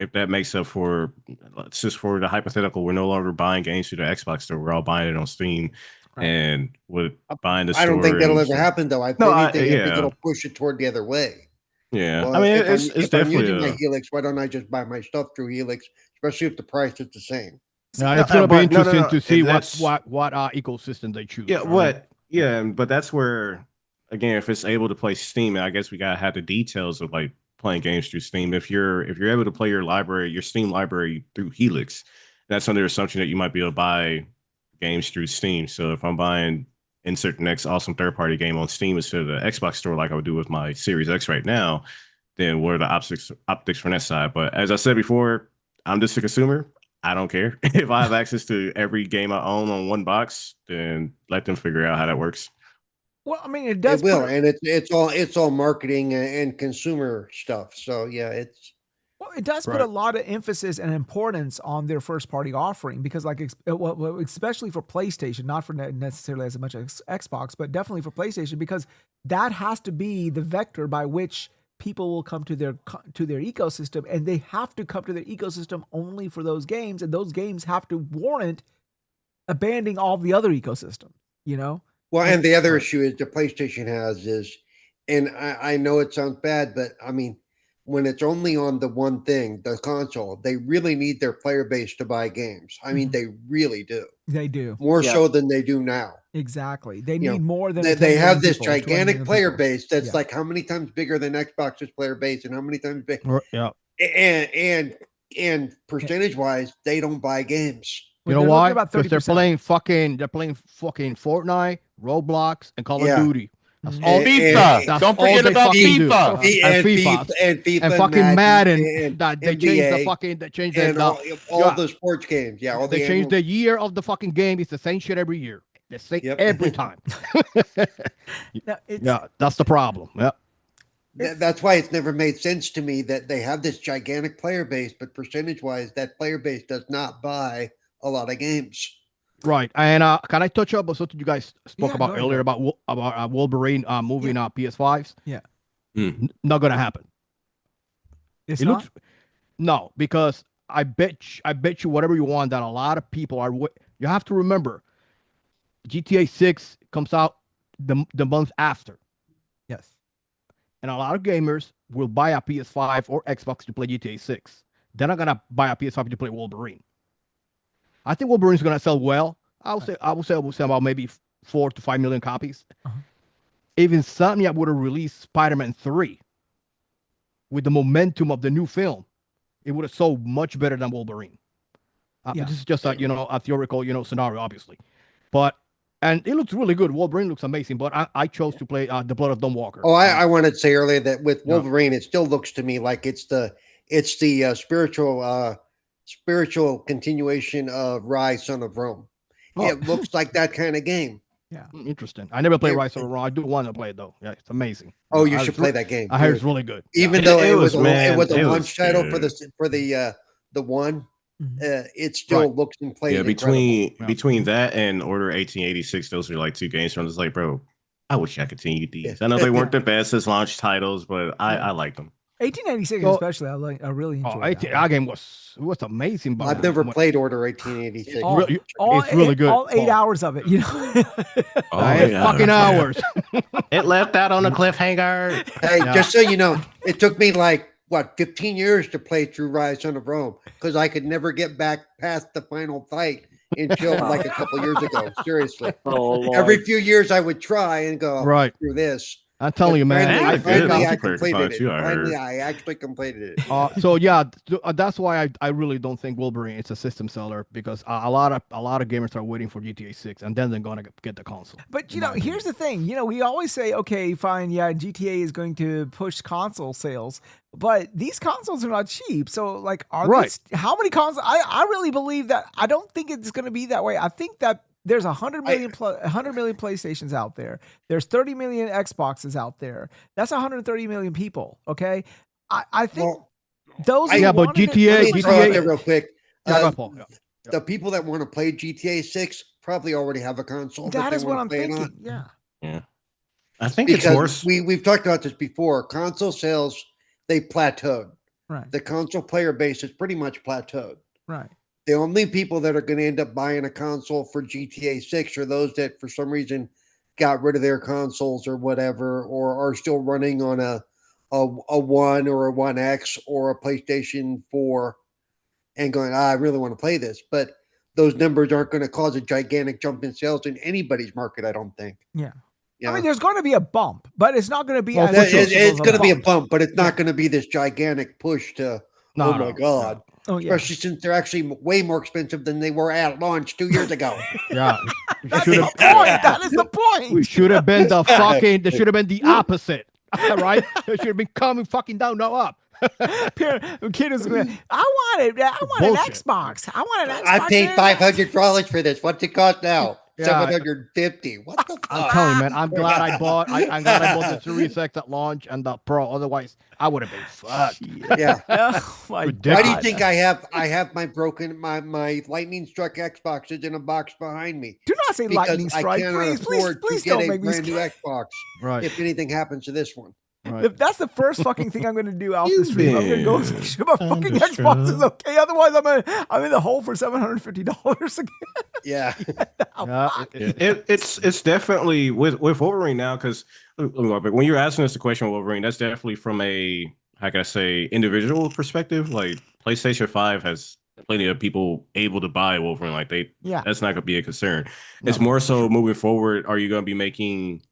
if that makes up for, let's just for the hypothetical, we're no longer buying games through the Xbox store. We're all buying it on Steam, Right. and with buying the I don't store think that'll and- ever happen, though. I No, think yeah. it'll push it toward the other way. Yeah, Well, I mean, if it's I'm definitely using my Helix, why don't I just buy my stuff through Helix, especially if the price is the same? now it's gonna be but no, interesting to see that's- what ecosystem they choose. yeah. right? But that's where, again, if it's able to play Steam, I guess we gotta have the details of like playing games through Steam. If you're able to play your Steam library through Helix, that's under the assumption that you might be able to buy games through Steam. So if I'm buying insert the next awesome third party game on Steam instead of the Xbox store, like I would do with my Series X right now, then what are the optics from that side? But as I said before, I'm just a consumer. I don't care. If I have access to every game I own on one box, then let them figure out how that works. Well, I mean, it does. It will, put- and it's all marketing and consumer stuff. So yeah, Well, it does put Right. a lot of emphasis and importance on their first party offering because, like, especially for PlayStation, not for necessarily as much as Xbox, but definitely for PlayStation, because that has to be the vector by which people will come to their ecosystem, and they have to come to their ecosystem only for those games, and those games have to warrant abandoning all the other ecosystem. well, and the other issue is the PlayStation has is, and I know it sounds bad, but I mean, when it's only on the one thing, the console, they really need their player base to buy games. I mean, they really do. They do. More Yeah. so than they do now. Exactly. They You need know, more than They 10 have million this people, 20 gigantic million player people. base that's Yeah. like how many times bigger than Xbox's player base, and how many times big, Yeah. and percentage wise, they don't buy games. You But know they're why? looking about Because they're 30%. playing fucking Fortnite, Roblox, and Call Yeah. of Duty. That's Mhm. all. And- FIFA. That's Don't all forget they about fucking do. FIFA. And FIFA. and And Madden. and That they changed NBA, the fucking. They changed and the. all yeah. the sports games. Yeah, all They the changed annual- the year of the fucking game. It's the same shit every year. The same Yep. every time. Now, it's, Yeah, that's the problem. Yeah. That's why it's never made sense to me that they have this gigantic player base, but percentage-wise, that player base does not buy a lot of games. Right. And can I touch up on something you guys spoke Yeah, about go ahead. earlier about Wolverine moving PS5s? Yeah. Not gonna happen. it's It not. looks no, because I bet you whatever you want that a lot of people are. You have to remember, GTA 6 comes out the month after, Yes. and a lot of gamers will buy a PS5 or Xbox to play GTA 6. They're not gonna buy a PS5 to play Wolverine. I think Wolverine's gonna sell well. I would say about maybe 4 to 5 million copies. Uh-huh. Even Insomnia would have released Spider-Man 3 with the momentum of the new film. It would have sold much better than Wolverine. Yeah. This is just a theoretical scenario, obviously, and it looks really good. Wolverine looks amazing, but I chose to play The Blood of Dawn Walker. Oh, I wanted to say earlier that with Yeah. Wolverine, it still looks to me like it's the spiritual continuation of Rise, Son of Rome. Oh. It looks like that kind of game. Interesting. I never played It- Rise of the Wrong. I do want to play it though. Yeah, it's amazing. Oh, you I should was play that game. I heard it's really good. Even It- though it it was, was man, a it was launch title for good. the one, Mhm. it still Right. looks and plays Yeah, incredible. between that and Order 1886, those are like two games from. It's like, bro, I wish I continued these. I know they weren't the best as launch titles, but I liked them. 1886 So- especially. I really enjoyed that. Our game was amazing. But I've never played Order 1886. All- it's really good. All 8 Oh. hours of it, you know. Eight fucking hours. It left out on a cliffhanger. Hey, Yeah. just so you know, it took me like 15 years to play through Rise, Son of Rome because I could never get back past the final fight until like a couple years ago. Seriously, Oh, Lord. every few years I would try and go Right. through this. I'm telling you, man. Finally, I had a think good Finally, I multiplayer completed fight it. too, I Finally, heard. I actually completed it. So yeah, that's why I really don't think Wolverine is a system seller because a lot of gamers are waiting for GTA 6 and then they're gonna get the console. But you know, here's the thing. You know, we always say, okay, fine, yeah, GTA is going to push console sales, but these consoles are not cheap. So, like, Right. how many consoles? I really believe that. I don't think it's going to be that way. I think that there's 100 million PlayStations out there. There's 30 million Xboxes out there. That's 130 million people. Okay, I think Well, those. I- who Yeah, but wanted it- GTA Let me throw out GTA there real quick. Yeah, go, Paul. Yeah. The people that want to play GTA 6 probably already have a console. That they is what wanna I'm play it on. thinking. Yeah. Yeah, I think it's more. Because we've talked about this before. Console sales, they plateaued. Right. The console player base is pretty much plateaued. Right. The only people that are going to end up buying a console for GTA 6 are those that for some reason got rid of their consoles or whatever, or are still running on a 1 or a 1X or a PlayStation 4 and going, I really want to play this. But those numbers aren't going to cause a gigantic jump in sales in anybody's market, I don't think. Yeah. Yeah. I mean, there's going to be a bump, but it's not going to be. Well, as for sure. noticeable It's of going to be a bump. bump, but it's not going to be this gigantic push to, No, oh no, my God. Oh yeah. Especially since they're actually way more expensive than they were at launch 2 years ago. Yeah. That's Should the have point. That is the we point. should have been the fucking there should have been the opposite. Right? It should have been coming fucking down, no up. Kid was going. I want it. I want Bullshit. an Xbox. I want an Xbox. I paid and- $500 for this. What's it cost now? Yeah. $750. What the I'm fuck? telling you, man. I'm glad I bought. I'm glad I bought the Series X at launch and the Pro. Otherwise, I would have been fucked. Yeah. Oh my Ridiculous. Why do you God. think I have my broken my lightning struck Xboxes in a box behind me? Do not say Because lightning I strike, cannot please, afford please to don't get a make me brand new scared. Xbox Right. if anything happens to this one. Right. If that's the first fucking thing I'm going to do out the You've stream, I'm going to go been make sure my fucking Xbox is thunderstruck. okay. Otherwise, I'm in the hole for $750 again. Yeah. Oh, Yeah, fuck. It's definitely with Wolverine now because when you're asking us the question of Wolverine, that's definitely from a how can I say individual perspective. Like PlayStation 5 has plenty of people able to buy Wolverine. Like Yeah. that's not gonna be a concern. No, It's more so moving forward. Are you gonna be making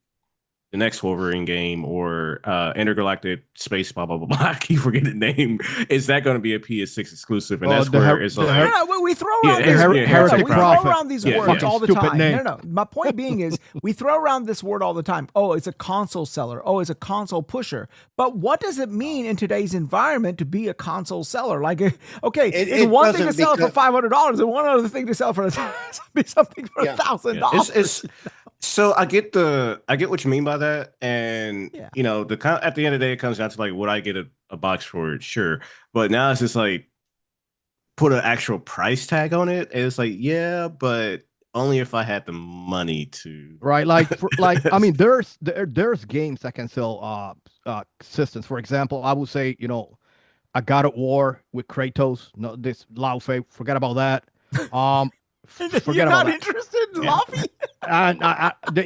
the next Wolverine game or Intergalactic Space blah blah blah blah. I keep forgetting the name. Is that going to be a PS6 exclusive? And that's where it's like we throw around these words all the time. Name. No. My point being is we throw around this word all the time. Oh, it's a console seller. Oh, it's a console pusher. But what does it mean in today's environment to be a console seller? Like, okay, it's one thing to sell it for $500, and one other thing to sell for something for $1,000. So I get what you mean by that, and you know, at the end of the day, it comes down to like, would I get a box for it? Sure, but now it's just like put an actual price tag on it, and it's like, yeah, but only if I had the money to. Right, I mean, there's games that can sell systems. For example, I would say, you know, a God of War with Kratos. No, this Lao Fei, forget about that. You're not interested in Laufey?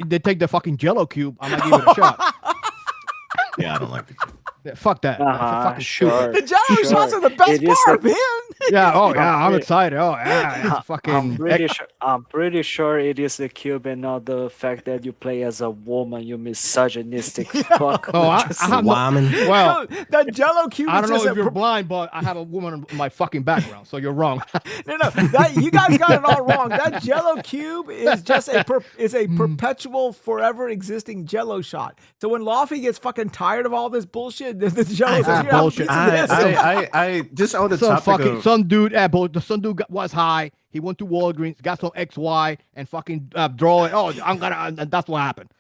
They take the fucking Jello cube. I might give it a shot. Yeah, I don't like the cube. Fuck that. Fucking sure. The Jello shots are the best part, man. Yeah. Oh yeah, I'm excited. Oh yeah, it's fucking. I'm pretty sure it is the cube and not the fact that you play as a woman. You misogynistic fuck. Oh, I have woman. Well, that Jello cube. I don't know if you're blind, but I have a woman in my fucking background, so you're wrong. No, you guys got it all wrong. That Jello cube is just a perpetual, forever existing Jello shot. So when Laufey gets fucking tired of all this bullshit, the Jello says, bullshit. I just on the topic of some dude was high. He went to Walgreens, got some XY, and fucking draw it. Oh, and that's what happened.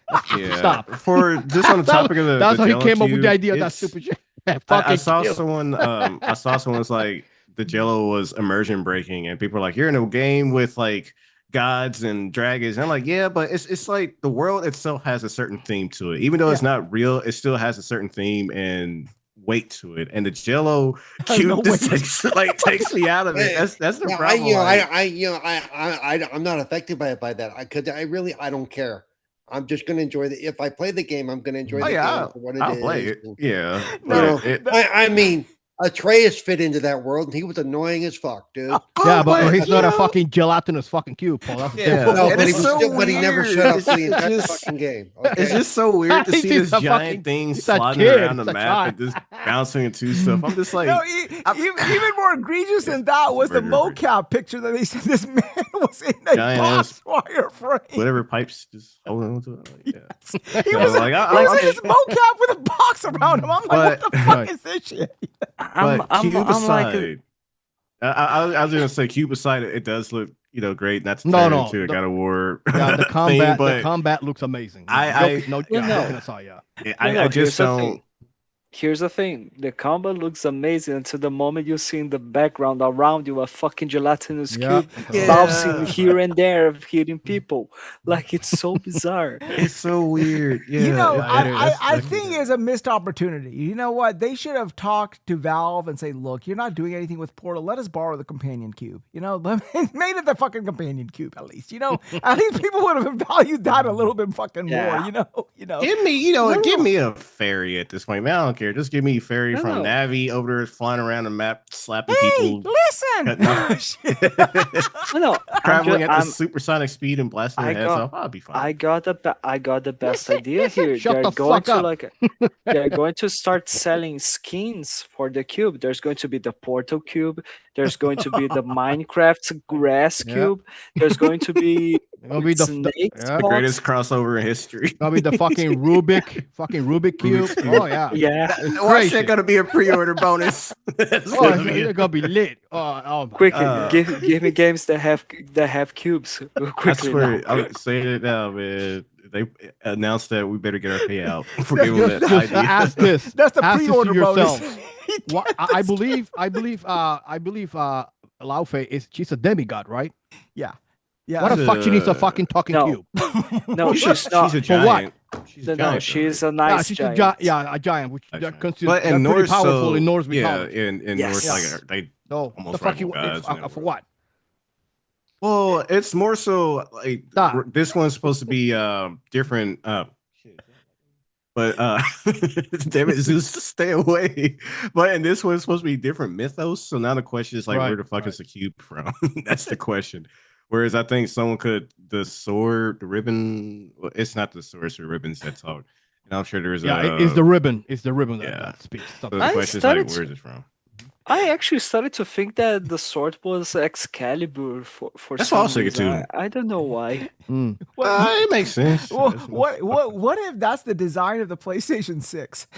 Stop. For just on the topic of the that's the how he Jello came up with cube, the idea of that stupid shit. I saw someone was like the Jello was immersion breaking, and people are like, you're in a game with like gods and dragons. And I'm like, yeah, but it's like the world itself has a certain theme to it. Even though it's not real, it still has a certain theme and weight to it. And the Jello cube takes me out of it. That's the problem. I'm not affected by that. I don't care. I'm just gonna enjoy if I play the game, I'm gonna enjoy the game for what it is. I'll play it. Yeah. I mean, Atreus fit into that world, and he was annoying as fuck, dude. Yeah, but he's not a fucking gelatinous fucking cube, Paul. That's no, but he never shut up for the entire fucking game. Okay? It's just so weird to see this giant thing sliding around the map and just bouncing into stuff. I'm just like, even more egregious than that was the mocap picture that they said this man was in a box wire frame. Whatever pipes just holding on to it. Like, yes. He was in this mocap with a box around him. I'm like, what the fuck is this shit? Cube aside, I was gonna say cube aside, it does look great. That's to a God of War. Yeah, the combat looks amazing. I just don't. Here's the thing: the combat looks amazing until the moment you see in the background around you a fucking gelatinous cube bouncing here and there, hitting people. Like, it's so bizarre. It's so weird. Yeah, I think it's a missed opportunity. You know what? They should have talked to Valve and say, "Look, you're not doing anything with Portal. Let us borrow the companion cube. Made it the fucking companion cube at least. I think people would have valued that a little bit fucking more. Give me a fairy at this point, man. I don't care. Just give me Fairy from Navi over there flying around the map, slapping people. Listen! Traveling at the supersonic speed and blasting their heads off. I'll be fine. I got the best idea here. They're going to start selling skins for the cube. There's going to be the Portal cube. There's going to be the Minecraft grass cube. There's going to be the greatest crossover in history. That'll be the fucking Rubik cube. Oh yeah. Why that gonna be a pre-order bonus? It's gonna be lit. Quickly, give me games that have cubes. Quickly, I'm saying it now, man. They announced that we better get our payout for giving that idea. Ask this. That's the pre-order bonus. I believe Lao Fei she's a demigod, right? Yeah. What the fuck she needs a fucking talking cube? No, she's not. She's a giant. She's a nice giant. A giant, which considered but in pretty Norse, powerful in Norse mythology. In Norse, like they almost rival gods. For what? Well, it's more so like this one's supposed to be different. But damn it, Zeus, stay away. But in this one, it's supposed to be different mythos. So now the question is like, where the fuck is the cube from? That's the question. Whereas I think someone the ribbon. Well, it's not the sword, it's the ribbons that talk. I'm sure there is it's the ribbon. It's the ribbon yeah. that speaks. So Something. the I question is like, started where to- is it from? I actually started to think that the sword was Excalibur for That's what I some was thinking reason. too. I don't know why. Mm. It makes sense. Well, It makes what if that's the design of the PlayStation 6?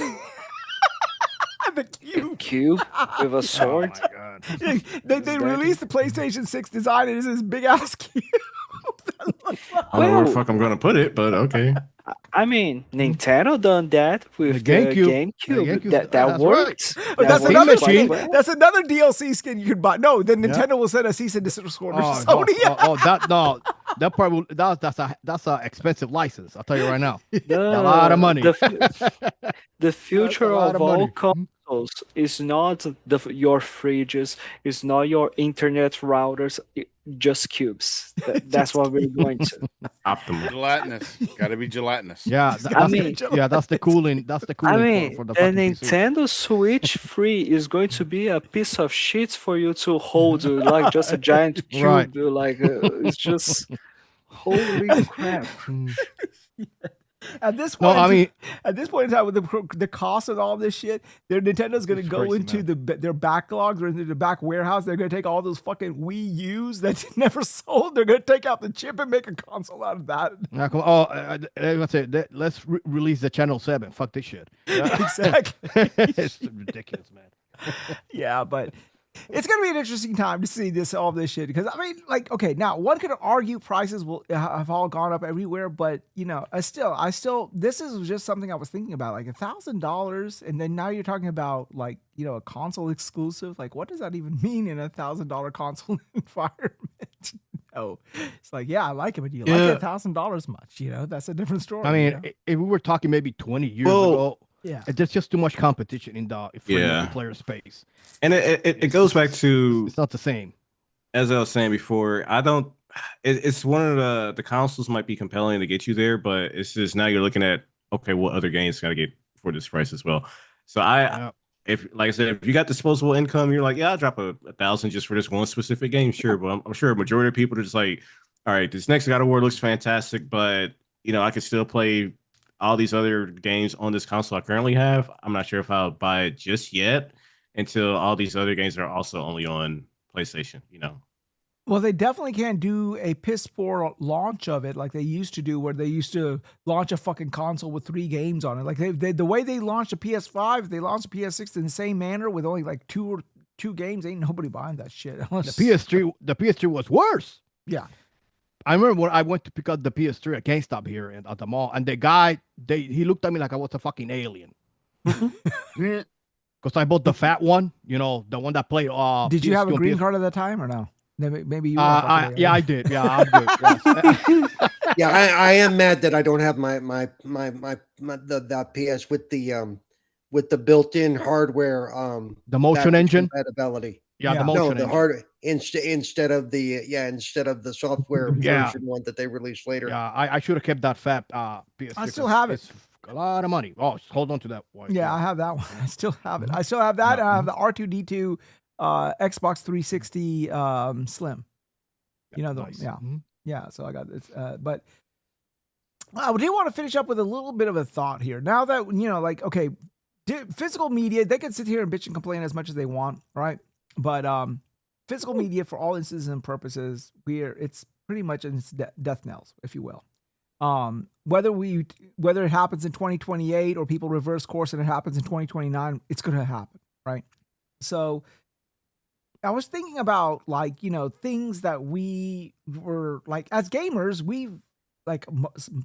The cube. Cube with a Oh sword. my god. They released the PlayStation 6 design and it's this big ass cube. I don't know where the Well- fuck I'm gonna put it, but okay. I mean, Nintendo done that with The the GameCube. GameCube. The GameCube, That that's worked. right. But That that's worked another quite machine. well. That's another DLC skin you could buy. No, then Yeah. Nintendo will send a cease and desist order to Oh, Sony. that no, that part will, that's a expensive license. I'll tell you right now. No, A lot of money. The future lot of of all money. consoles is not your fridges, is not your internet routers, just cubes. That's what we're going to. Optimal. Gelatinous. Got to be gelatinous. Yeah, I mean- that's the cooling. That's the I cooling mean, for the the fucking PC. Nintendo Switch 3 is going to be a piece of shit for you to hold, like just a giant cube. Right. Like it's just holy crap. Mm. At this No, point, I mean, at this point in time, with the cost of all this shit, Nintendo's going to It's go crazy, into their backlogs or into the back warehouse. They're going to take all those fucking Wii U's that never sold. They're going to take out the chip and make a console out of that. yeah, come on. Let's say let's release the Channel 7. Fuck this shit. Exactly. It's ridiculous, man. Yeah, but it's going to be an interesting time to see all this shit because I mean, like, okay, now one could argue prices will have all gone up everywhere, but you know, I still, this is just something I was thinking about, like $1,000, and then now you're talking about like, you know, a console exclusive. Like, what does that even mean in $1,000 console environment? No, it's like, yeah, I like it, but do you like it $1,000 much? You know, that's a different story. I mean, you know? if we were talking maybe 20 years Well, ago, Yeah. there's just too much competition in the free Yeah. multiplayer space. And it goes back to, It's not the same. as I was saying before, it's one of the consoles might be compelling to get you there, but it's just now you're looking at, okay, what other games got to get for this price as well. So Yeah. if like I said, if you got disposable income, you're like, yeah, I'll drop a $1,000 just for this one specific game, sure. But I'm sure a majority of people are just like, all right, this next God of War looks fantastic, but you know, I can still play all these other games on this console I currently have. I'm not sure if I'll buy it just yet until all these other games are also only on PlayStation, you know. Well, they definitely can't do a piss poor launch of it like they used to do, where they used to launch a fucking console with 3 games on it. Like the way they launched a PS5, they launched a PS6 in the same manner with only like two games. Ain't nobody buying that shit. The PS3 was worse. Yeah. I remember when I went to pick up the PS3 at GameStop here at the mall, and the guy, he looked at me like I was a fucking alien. Because I bought the fat one, you know, the one that played. Did you have a PS2 and green PS card at that time or no? Maybe you. Were a fucking yeah, I alien. did. Yeah, I'm good. Yes. Yeah, I am mad that I don't have that PS with the built-in hardware The motion backwards engine. compatibility. Yeah, Yeah. the No, motion the engine. hard instead of the software Yeah. version one that they released later. Yeah, I should have kept that fat PS3. I still 'cause have it. It's a lot of money. Oh, hold on to that one. Yeah, I have that one. I still have it. I still have that. Yeah. And I have the R2D2 Xbox 360 Slim. You know, Nice. yeah. Mhm. Yeah, so I got this. But I do want to finish up with a little bit of a thought here. Now that, you know, like, okay, physical media, they can sit here and bitch and complain as much as they want, right? But physical media, for all instances and purposes, it's pretty much in its death knells, if you will. Whether it happens in 2028 or people reverse course and it happens in 2029, it's going to happen, right? So I was thinking about, like, you know, things that we were like, as gamers, we've like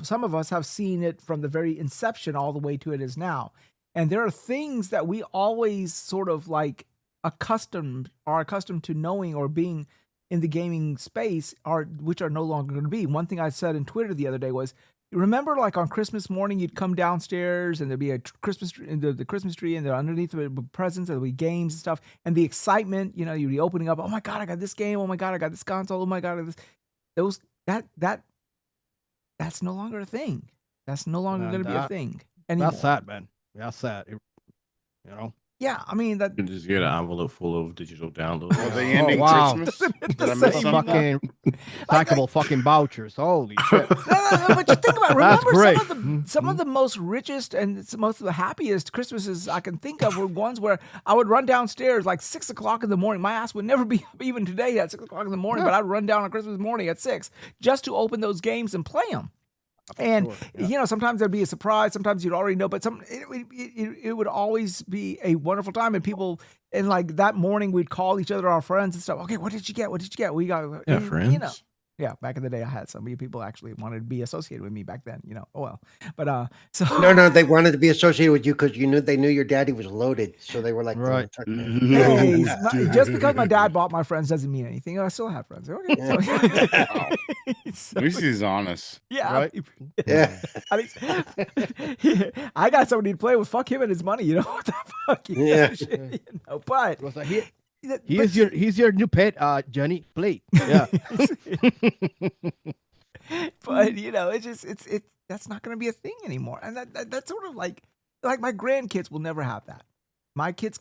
some of us have seen it from the very inception all the way to it is now. And there are things that we always sort of like accustomed to knowing or being in the gaming space which are no longer going to be. One thing I said in Twitter the other day was, remember, like on Christmas morning, you'd come downstairs and there'd be a Christmas tree, the Christmas tree, and underneath the presents, there'd be games and stuff, and the excitement, you know, you'd be opening up. Oh my god, I got this game. Oh my god, I got this console. Oh my god, I got this. That's no longer a thing. That's no longer Man, going to be a thing anymore. That's sad, man. That's sad. You know. yeah, I mean that. You just get an envelope full of digital downloads. Are they ending wow. Christmas? Did I The miss same. something? Fucking stackable fucking vouchers. Holy shit. No, but you think about it. That's Remember great. some of the most richest and most of the happiest Christmases I can think of were ones where I would run downstairs like 6 o'clock in the morning. My ass would never be up even today at 6 o'clock in the morning, but I'd run down on Christmas morning at 6 just to open those games and play them. And you know, sometimes there'd be a surprise. Sometimes you'd already know, but it would always be a wonderful time. And people, and like that morning, we'd call each other, our friends and stuff. Okay, what did you get? What did you get? We got, Yeah, and, friends. You know, yeah. Back in the day, I had some people actually wanted to be associated with me back then. You know, oh well. But so No, they wanted to be associated with you because they knew your daddy was loaded, so they were like, Right. hey, just because my dad bought my friends doesn't mean anything. I still have friends. Okay. At least he's honest. Yeah. Right. Yeah. At least, I got somebody to play with. Fuck him and his money. You know what the fuck? Yeah. You know, but Was like, he's your new pet, Johnny. Play. Yeah. but you know, it's that's not going to be a thing anymore, and that's sort of like my grandkids will never have that. My kids,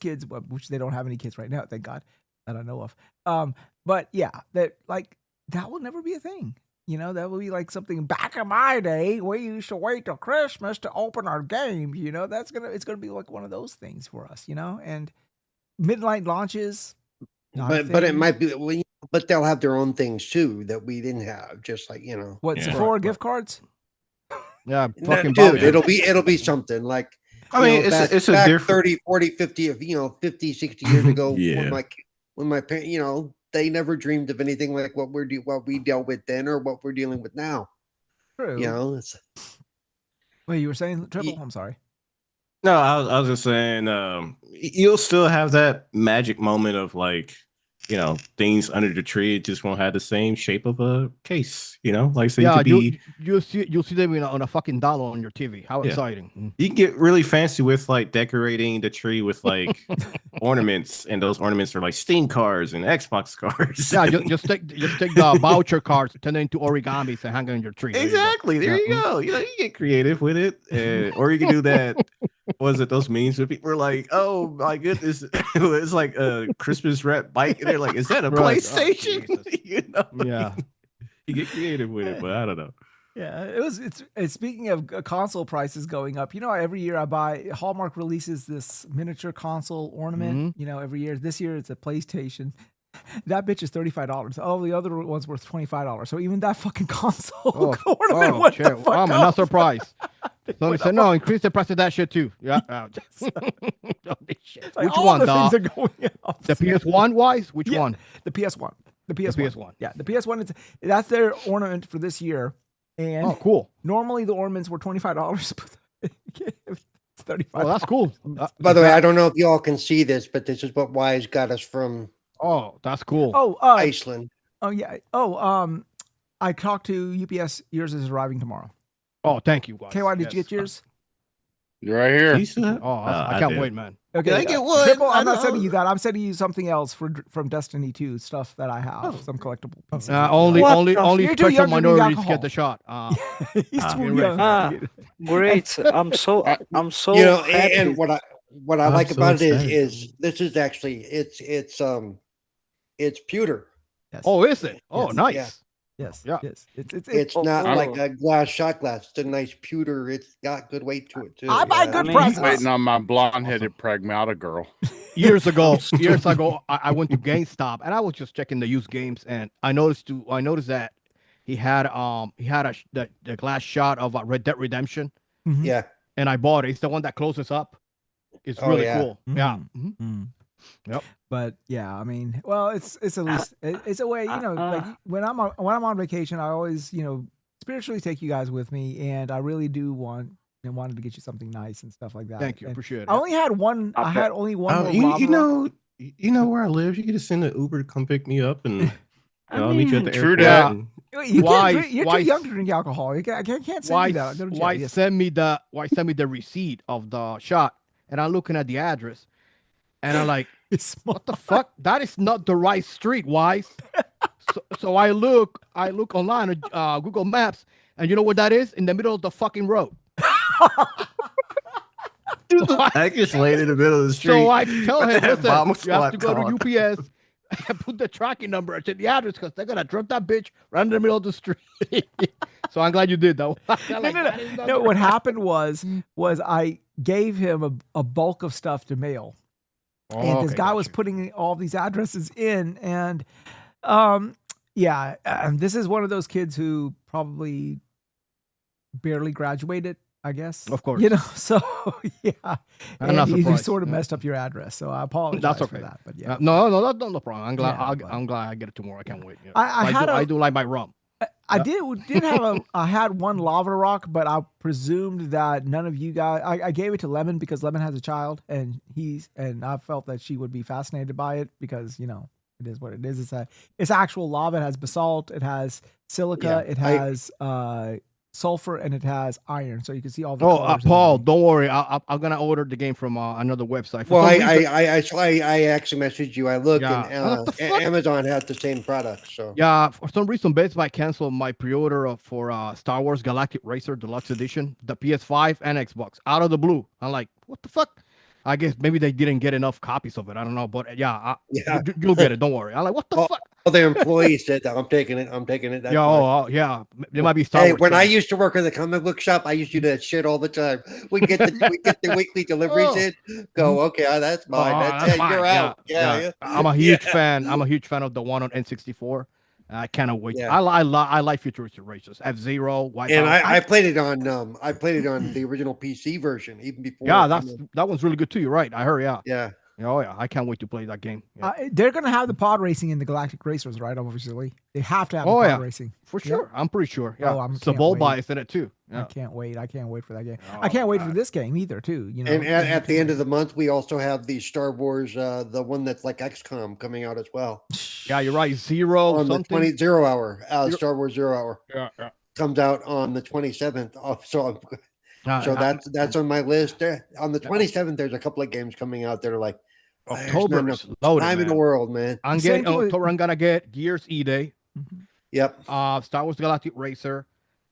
which they don't have any kids right now, thank God, that I know of. But yeah, that will never be a thing. You know, that will be like something back in my day. We used to wait till Christmas to open our games. You know, it's gonna be like one of those things for us. You know, and midnight launches. But it might be, but they'll have their own things too that we didn't have. Just like What, Yeah. Sephora gift cards? Yeah. No, Fucking dude, voucher. it'll be something like. I mean, it's a different 30, 40, 50 of 50, 60 years ago. Yeah. When my parents, they never dreamed of anything like what we dealt with then or what we're dealing with now. True. It's Wait, you were saying triple? I'm sorry. No, I was just saying, you'll still have that magic moment of like, things under the tree. It just won't have the same shape of a case, like so. Yeah, you could you'll see them on a fucking dollar on your TV. How exciting! you can get really fancy with like decorating the tree with like ornaments, and those ornaments are like Steam cards and Xbox cards. Yeah, just take the voucher cards, turn them into origamis, and hang them on your tree. Exactly. There you go. You get creative with it, or you can do that. Was it those memes where people were like, "Oh my goodness, it's like a Christmas wrap bike," and they're like, "Is that a Right. PlayStation?" Oh, yeah. You get creative with it, but I don't know. Yeah, it's speaking of console prices going up. Every year I buy Hallmark releases this miniature console ornament. Every year. This year it's a PlayStation. That bitch is $35. Oh, the other one's worth $25. So even that fucking console ornament went the fuck I'm up. not surprised. Somebody said, no, increase the price of that shit too. Yeah. Like, Which all one, the dog? things are going up. The PS1 Wise? Which Yeah, one? The PS1. The PS1. PS1. Yeah, the PS1. That's their ornament for this year. And Oh, cool. normally the ornaments were $25. But it's $35. Oh, that's cool. By the way, I don't know if y'all can see this, but this is what Wize got us from Oh, that's cool. Oh, Iceland. oh yeah. Oh, I talked to UPS. Yours is arriving tomorrow. Oh, thank you, guys. KY, did Yes. you get yours? You're right here. You still have- Oh, I can't did. wait, man. Okay. Did I get one? Triple, I'm I not know. sending you that. I'm sending you something else from Destiny 2 stuff that I have. Some collectible pieces. Only What only the- only You're too special young to drink minorities alcohol. get the shot. He's too getting young. ready. Great. I'm so happy. And what I I'm like so about it excited. is this is actually it's pewter. Yes. Oh, is it? Oh, Yes. nice. Yeah. Yes. Yeah. Yes. It's Oh, not oh. like a glass shot glass. It's a nice pewter. It's got good weight to it too. I buy good mean, presents. Waiting on my blonde-headed pragmata girl. Years ago, I went to GameStop and I was just checking the used games, and I noticed that he had the glass shot of Red Dead Redemption, Mhm. Yeah. and I bought it. It's the one that closes up. It's Oh, really yeah. cool. Yeah. Mhm. Mm. Yep. But yeah, I mean, well, it's at least it's a way, like when I'm on vacation, I always, spiritually take you guys with me, and I really do wanted to get you something nice and stuff like that. Thank you. And Appreciate it. I only had one. I had only one. Oh, more you Lava. know where I live. You can just send an Uber to come pick me up, and I'll meet you at the True airport. that. and- You Why- can't drink, you're why- too young to drink alcohol. I can't send Why you that. Go to jail. why Yes. send me the receipt of the shot, and I'm looking at the address, and I'm like, It's small. what the fuck? That is not the right street, Wise. So I look online on Google Maps, and you know what that is? In the middle of the fucking road. I just laid in the middle of the street. So I tell him, that listen, bomb you have to go squad to UPS and put the tracking number. I said the address because they're gonna drop that bitch right in the middle of the street. So I'm glad you did that. No. What happened was I gave him a bulk of stuff to mail, and this guy was putting all these addresses in, and this is one of those kids who probably barely graduated, I guess. Of course. So yeah. I'm not he surprised. sort of messed up your address. So I apologize for that. But yeah. No, that's not the problem. I'm glad I'm glad I get it tomorrow. I can't wait. Yeah. I do like my rum. I did have I had one lava rock, but I presumed that none of you guys I gave it to Lemon because Lemon has a child and I felt that she would be fascinated by it because, it is what it is. It's actual lava. It has basalt, it has silica, it has sulfur, and it has iron, so you can see all the colors. Paul, don't worry, I'm gonna order the game from another website. Well, I actually messaged you. I looked, and Amazon has the same product. So yeah, for some reason Best Buy canceled my pre-order for Star Wars Galactic Racer Deluxe Edition, the PS5 and Xbox, out of the blue. I'm like, what the fuck? I guess maybe they didn't get enough copies of it. I don't know, but you'll get it. Don't worry. I'm like, what the fuck? All their employees said that I'm taking it. Yeah. There might be Star Wars. When I used to work in the comic book shop, I used to do that shit all the time. We get the weekly deliveries in. Go, okay, that's mine. That's it. Fine. You're out. Yeah. I'm a huge fan. I'm a huge fan of the one on N64. I cannot wait. Yeah. I like futuristic races. F-Zero, Wipeout. And I played it on the original PC version even before. Yeah, that one's really good too. You're right. I heard. Yeah. Oh yeah, I can't wait to play that game. Yeah. They're gonna have the pod racing in the Galactic Racers, right? Obviously, they have to have the pod racing for sure. Yeah. I'm pretty sure. Yeah, Savolba is in it too. Yeah. I can't wait for that game. I can't wait for this game either, too. And at the end of the month, we also have the Star Wars, the one that's like XCOM coming out as well. Yeah, you're right. Zero on something. The 0 hour, Star Wars 0 hour. Yeah. Comes out on the 27th. So that's on my list. On the 27th, there's a couple of games coming out that are like October. Time in the world, man. I'm gonna get Gears E-Day. Mm-hmm. Yep. Star Wars Galactic Racer,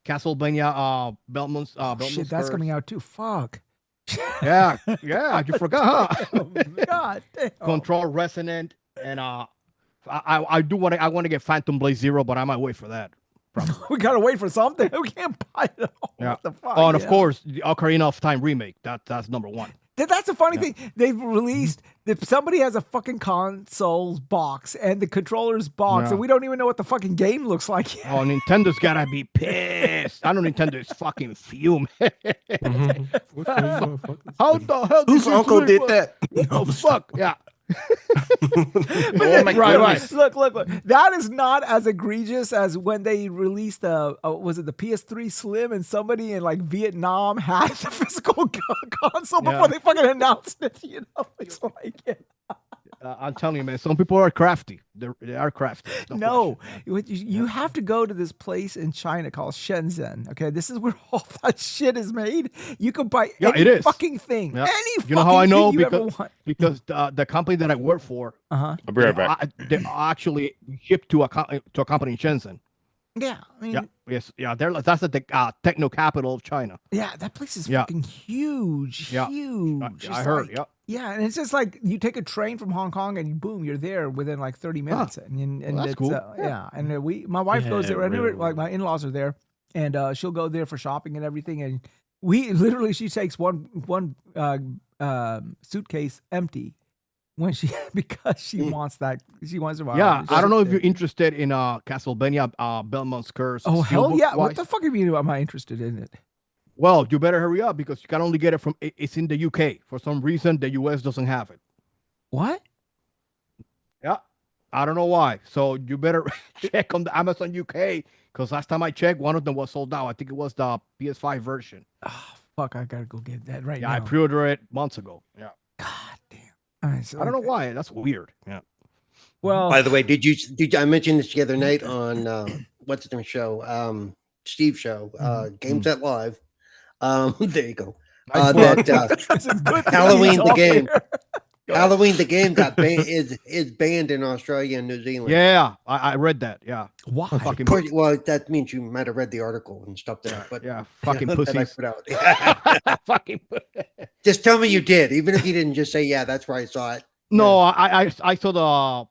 Castlevania, Belmont's shit, that's coming out too. Fuck. Yeah, you forgot, huh? Oh, God damn. Control Resonant, and I want to get Phantom Blade Zero, but I might wait for that. We gotta wait for something. We can't buy it all. Yeah. What the fuck? Oh, and of course, the Ocarina of Time remake. That's number one. That's the funny thing. They've released that somebody has a fucking console's box and the controller's box, and we don't even know what the fucking game looks like yet. Oh, Nintendo's gotta be pissed. I know Nintendo is fucking fuming. How the hell? Whose uncle did that? Oh fuck! Yeah. Right. Look. That is not as egregious as when they released was it the PS3 Slim and somebody in like Vietnam had the physical console before they fucking announced it. It's like. I'm telling you, man. Some people are crafty. They are crafty. No, you have to go to this place in China called Shenzhen. Okay, this is where all that shit is made. You can buy any fucking thing. Yeah. You know how I know? Because the company that I work for, I'll be right back. They actually shipped to a company in Shenzhen. Yeah, I mean, that's the techno capital of China. Yeah, that place is fucking huge. Huge. I heard. Yeah, and it's just like you take a train from Hong Kong and boom, you're there within like 30 minutes. And that's cool. And my wife goes there. Really like my in-laws are there, and she'll go there for shopping and everything. And she takes one suitcase empty when because she wants to buy. Yeah, I don't know if you're interested in Castlevania Belmont's Curse. Oh hell yeah! What the fuck do you mean? Am I interested in it? Well, you better hurry up because you can only get it from. It's in the UK. For some reason, the US doesn't have it. What? Yeah, I don't know why. So you better check on the Amazon UK because last time I checked, one of them was sold out. I think it was the PS5 version. Oh fuck! I gotta go get that right now. Yeah, I pre-ordered it months ago. Yeah. God damn. All right, so I don't know why. That's weird. Yeah. Well, by the way, did I mentioned this the other night on what's the show? Steve's show, Game Set Live. There you go. Halloween the game. Halloween the game got banned is banned in Australia and New Zealand. Yeah, I read that. Yeah. Why? Fucking Well, that means you might have read the article and stuff there. But yeah, fucking that I pussies. put out. Fucking. Just tell me you did, even if you didn't just say, yeah, that's where I saw it. No, I saw the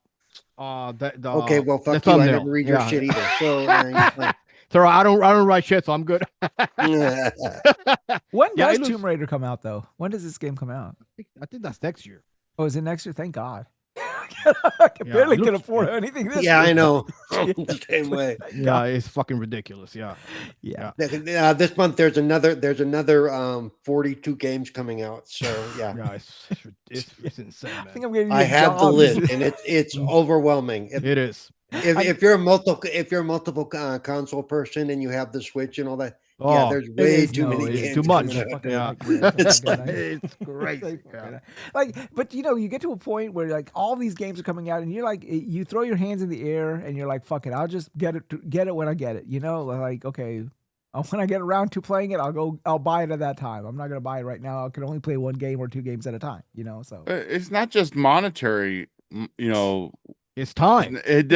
Okay, well, the fuck you. I thumbnail. never read your Yeah. shit either. So, So I don't write shit, so I'm good. When Yeah, does it looks- Tomb Raider come out though? When does this game come out? I think that's next year. Oh, is it next year? Thank God. I Yeah, barely it can looks- afford anything this yeah, year. I know. Shit. The same way. Yeah, it's fucking ridiculous. Yeah. Yeah. This month there's another 42 games coming out. So yeah, Yeah, it's insane, I think man. I'm getting. I have the list, and it's overwhelming. It is. If you're a multiple console person and you have the Switch and all that, Oh, yeah, there's way too many it's games. too much. coming out. Yeah. It's It's crazy. Yeah. Like, but you get to a point where like all these games are coming out, and you're like, you throw your hands in the air, and you're like, "Fuck it, I'll just get it when I get it." You know, like, okay, when I get around to playing it, I'll buy it at that time. I'm not gonna buy it right now. I can only play one game or two games at a time. You know, so It's not just monetary, It's time. it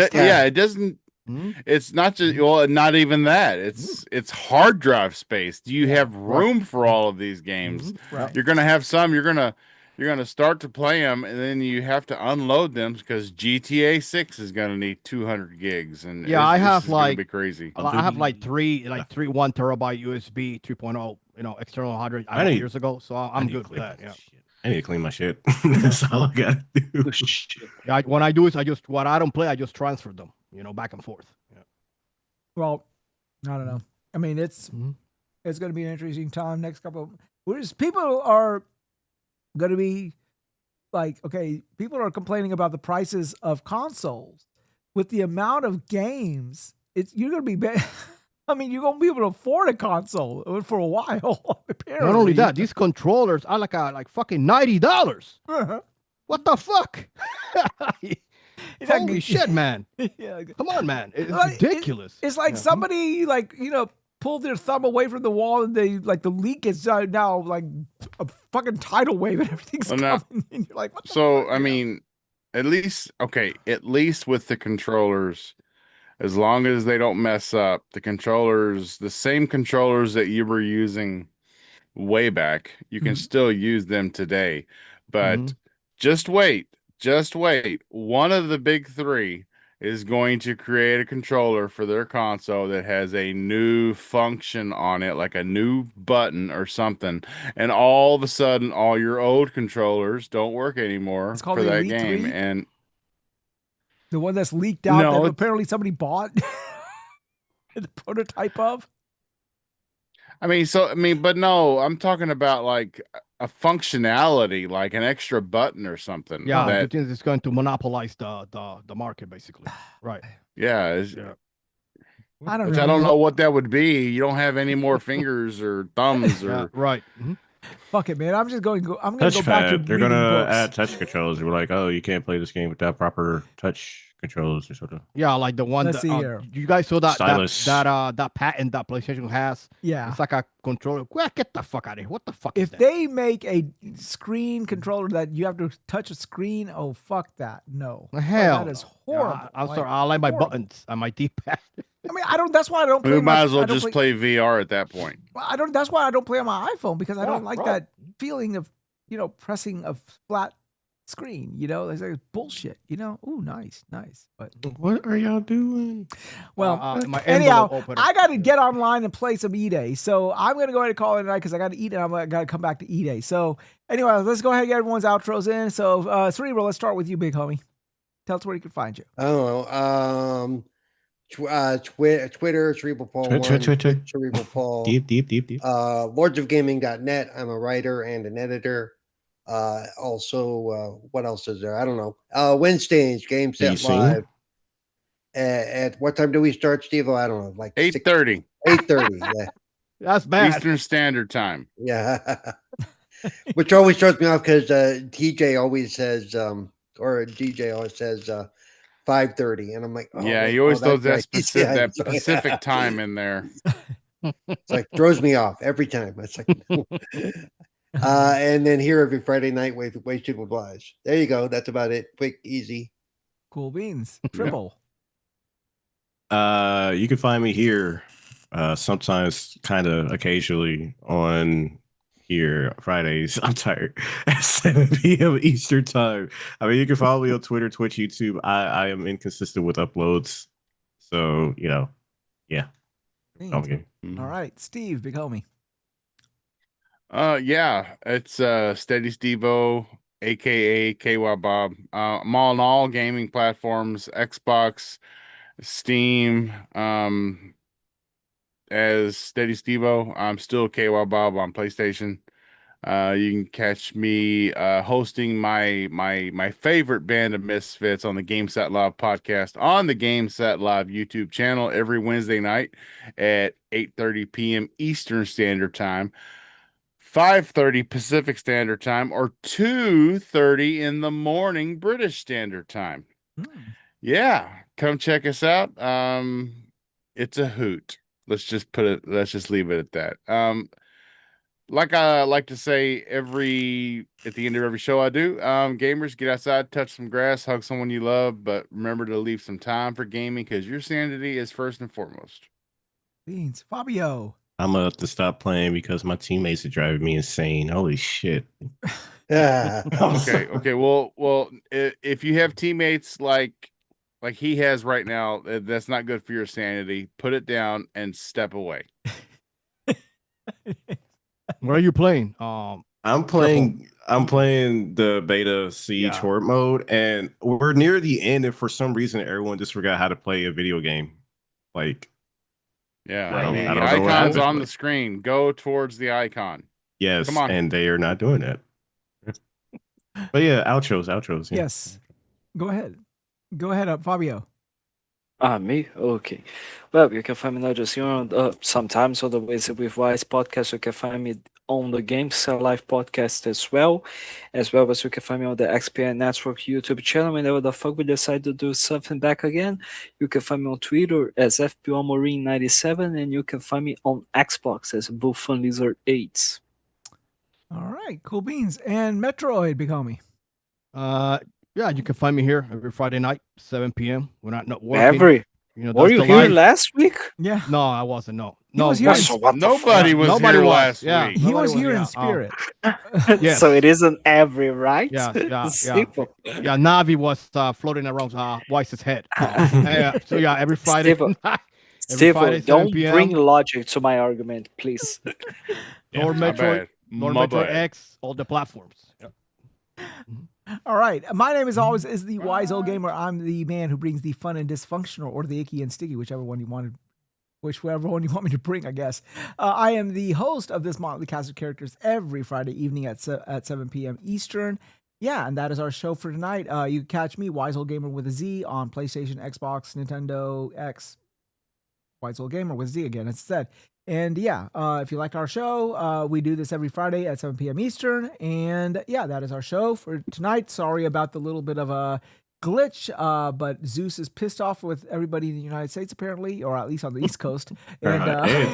doesn't. Mhm. It's not just not even that. It's hard drive space. Do you have room for all of these games? right. You're gonna have some. You're gonna start to play them, and then you have to unload them because GTA 6 is gonna need 200 gigs. And Yeah, I have, it's gonna like- be crazy. I have like three 1 terabyte USB 2.0, external hard drive I need- years ago, so I I'm need to good with clean that. my Yeah. shit. I need to clean my shit. That's all I gotta do. Yeah, when I do is what I don't play, I just transfer them, back and forth. Yeah. Well, I don't know. I mean, it's Mhm. it's going to be an interesting time. Next couple, people are going to be like, okay, people are complaining about the prices of consoles with the amount of games. You're going to be. I mean, you're going to be able to afford a console for a while. Apparently. Not only that, these controllers are like fucking $90. What the fuck? Holy shit, man! Yeah, like- Come on, man! It's Like, ridiculous. It's like Yeah. somebody pulled their thumb away from the wall, and they the leak is now like a fucking tidal wave, and everything's Well, now- coming. And you're like, what the So fuck, I you know? mean, at least with the controllers, as long as they don't mess up, the same controllers that you were using way back, you can Mhm. still use them today. But Mhm. just wait. One of the big three is going to create a controller for their console that has a new function on it, like a new button or something. And all of a sudden, all your old controllers don't work anymore It's called for the that Elite game. 3? And The one that's leaked out No, that it's- apparently somebody bought the prototype of. but no, I'm talking about like a functionality, like an extra button or something. Yeah, that, you think it's going to monopolize the market, basically, right? yeah. Yeah. I don't Which know. I don't know what that would be. You don't have any more fingers or thumbs Yeah, or right. Mhm. Fuck it, man. I'm just going. I'm going to go back to Touchpad. They're reading gonna books. add touch controls. They're like, oh, you can't play this game without proper touch controls or something. Yeah, like the one Let's that see here. you guys saw that Stylus. that patent that PlayStation has. Yeah. It's like a controller. Well, get the fuck out of here! What the fuck is If that? they make a screen controller that you have to touch a screen, oh fuck that. No. Hell, that is no. horrible. Yeah, I'm Like, sorry. I like my horrible. buttons and my D-pad. I mean, I don't. That's why I don't play. we might as well I don't just play VR at that point. Well, I don't. That's why I don't play on my iPhone because I don't like right. that feeling of pressing a flat screen. It's like bullshit. Ooh, nice. But What are y'all doing? well, my anyhow, envelope opener. I got to get online and play some E-Day. So I'm gonna go ahead and call it a night because I got to eat and I got to come back to E-Day. So anyway, let's go ahead and get everyone's outros in. So Cerebral, let's start with you, big homie. Tell us where you can find you. I don't know. Twitter, Cerebral Paul Twitter. 1, Cerebral Paul. Deep. Lordsofgaming.net. I'm a writer and an editor. Also, what else is there? I don't know. Wednesdays, Game Set DC. Live. At what time do we start, Steve? I don't know, like 8:30 8:30. Yeah, That's bad. Eastern Standard Time. yeah. Which always throws me off because TJ always says, or DJ always says 5:30, and I'm like, oh, Yeah, wait, he always that's throws that right. specific, Yeah, that so, Pacific yeah. time in there. It's like throws me off every time. It's like And then here every Friday night with Wasted with Wize. There you go. That's about it. Quick, easy. Cool beans. Triple. You can find me here, sometimes, kind of occasionally on here Fridays. I'm tired at 7 p.m. Eastern time. I mean, you can follow me on Twitter, Twitch, YouTube. I am inconsistent with uploads, so yeah. Okay. All right, Steve, big homie. Yeah, it's Steady Stevo, aka KY Bob. I'm on all gaming platforms, Xbox, Steam, as Steady Stevo. I'm still KY Bob on PlayStation. You can catch me hosting my favorite band of misfits on the Game Set Live podcast on the Game Set Live YouTube channel every Wednesday night at 8:30 p.m. Eastern Standard Time, 5:30 Pacific Standard Time, or 2:30 in the morning British Standard Time. Yeah, come check us out. It's a hoot. Let's just leave it at that. Like I like to say at the end of every show I do, gamers, get outside, touch some grass, hug someone you love, but remember to leave some time for gaming because your sanity is first and foremost. Beans. Fabio. I'm gonna have to stop playing because my teammates are driving me insane. Holy shit. Okay. Well, if you have teammates like he has right now, that's not good for your sanity. Put it down and step away. What are you playing? I'm playing the beta Siege Horde mode, and we're near the end, and for some reason everyone just forgot how to play a video game. Like, yeah, I don't the know what icon's happened, on but- the screen. Go towards the icon. Yes, Come on. and they are not doing that. But yeah, outros. Yeah. Yes. Go ahead, Fabio. Me? Okay. Well, you can find me not just here on sometimes on the Wize with Wize podcast. You can find me on the Game Cell Live podcast as well as you can find me on the XPN Network YouTube channel. Whenever the fuck we decide to do something back again, you can find me on Twitter as FPO Marine 97, and you can find me on Xbox as Bullfun Lizard 8. All right, cool beans. And Metroid, big homie. Yeah, you can find me here every Friday night, 7 p.m. We're not working. Were you here last week? Yeah. No, I wasn't. No. was here. Nobody was here last week. He was here in spirit. Yes. So it isn't every, right? Yeah. Simple. Yeah, Navi was floating around Wise's head. So yeah, every Friday night. Steve, Friday, 7 don't p.m. bring logic to my argument, please. Nor my Metroid, bad. nor My Metroid bad. X, all the platforms. All right. My name, as always, is the Wise Old Gamer. I'm the man who brings the fun and dysfunctional, or the icky and sticky, whichever one you want me to bring, I guess. I am the host of this motley cast of characters every Friday evening at 7 p.m. Eastern. Yeah, and that is our show for tonight. You can catch me, Wise Old Gamer with a Z, on PlayStation, Xbox, Nintendo X. Wise Old Gamer with Z again, it's said. And yeah, if you like our show, we do this every Friday at 7 p.m. Eastern. And yeah, that is our show for tonight. Sorry about the little bit of a glitch, but Zeus is pissed off with everybody in the United States, apparently, or at least on the East Coast, and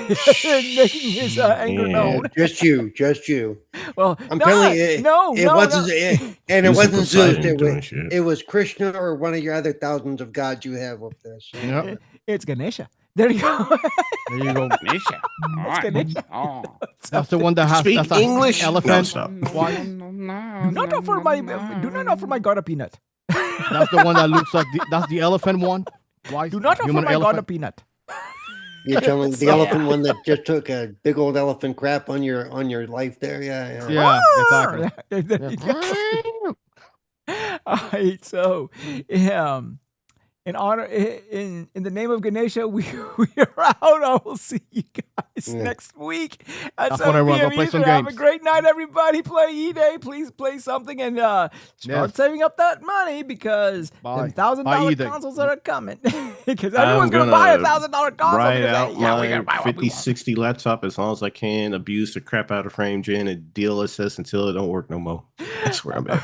making his anger known. Just you. Well, I'm telling you, it wasn't Zeus. It was Krishna or one of your other thousands of gods you have up there. So. Yep. It's Ganesha. There you go. There you go. Ganesha. Ganesha. Oh. That's the one that has Speak that's English. elephant. No, Do not offer my God a peanut. That's the one that looks like that's the elephant one. Why? Do not offer my God a peanut. You're telling the elephant one that just took a big old elephant crap on your life there. Yeah. Yeah, exactly. There you go. All right, so in the name of Ganesha, we are out. I will see you guys next week at That's when I 7 run. Go p.m. play Eastern. some Have a games. great night, everybody. Play E-Day. Please play something and start saving up that money because Buy $1,000 E-Day. consoles are coming. Because everyone's going to buy $1,000 console. Write because, out hey, yeah, we gotta buy my what we 5060 laptop as long as I can. Abuse the crap out of frame gen and DLSS until it don't work no more. That's where I'm at.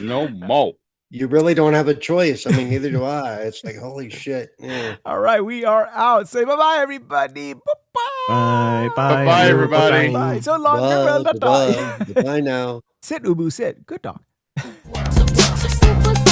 No more. You really don't have a choice. I mean, neither do I. It's like, holy shit. Yeah. All right, we are out. Say bye-bye, everybody. Bye-bye. Bye, Bye, everybody. Bye. So long. Bye, bye, bye now. Sit, Ubu, sit. Good dog. Super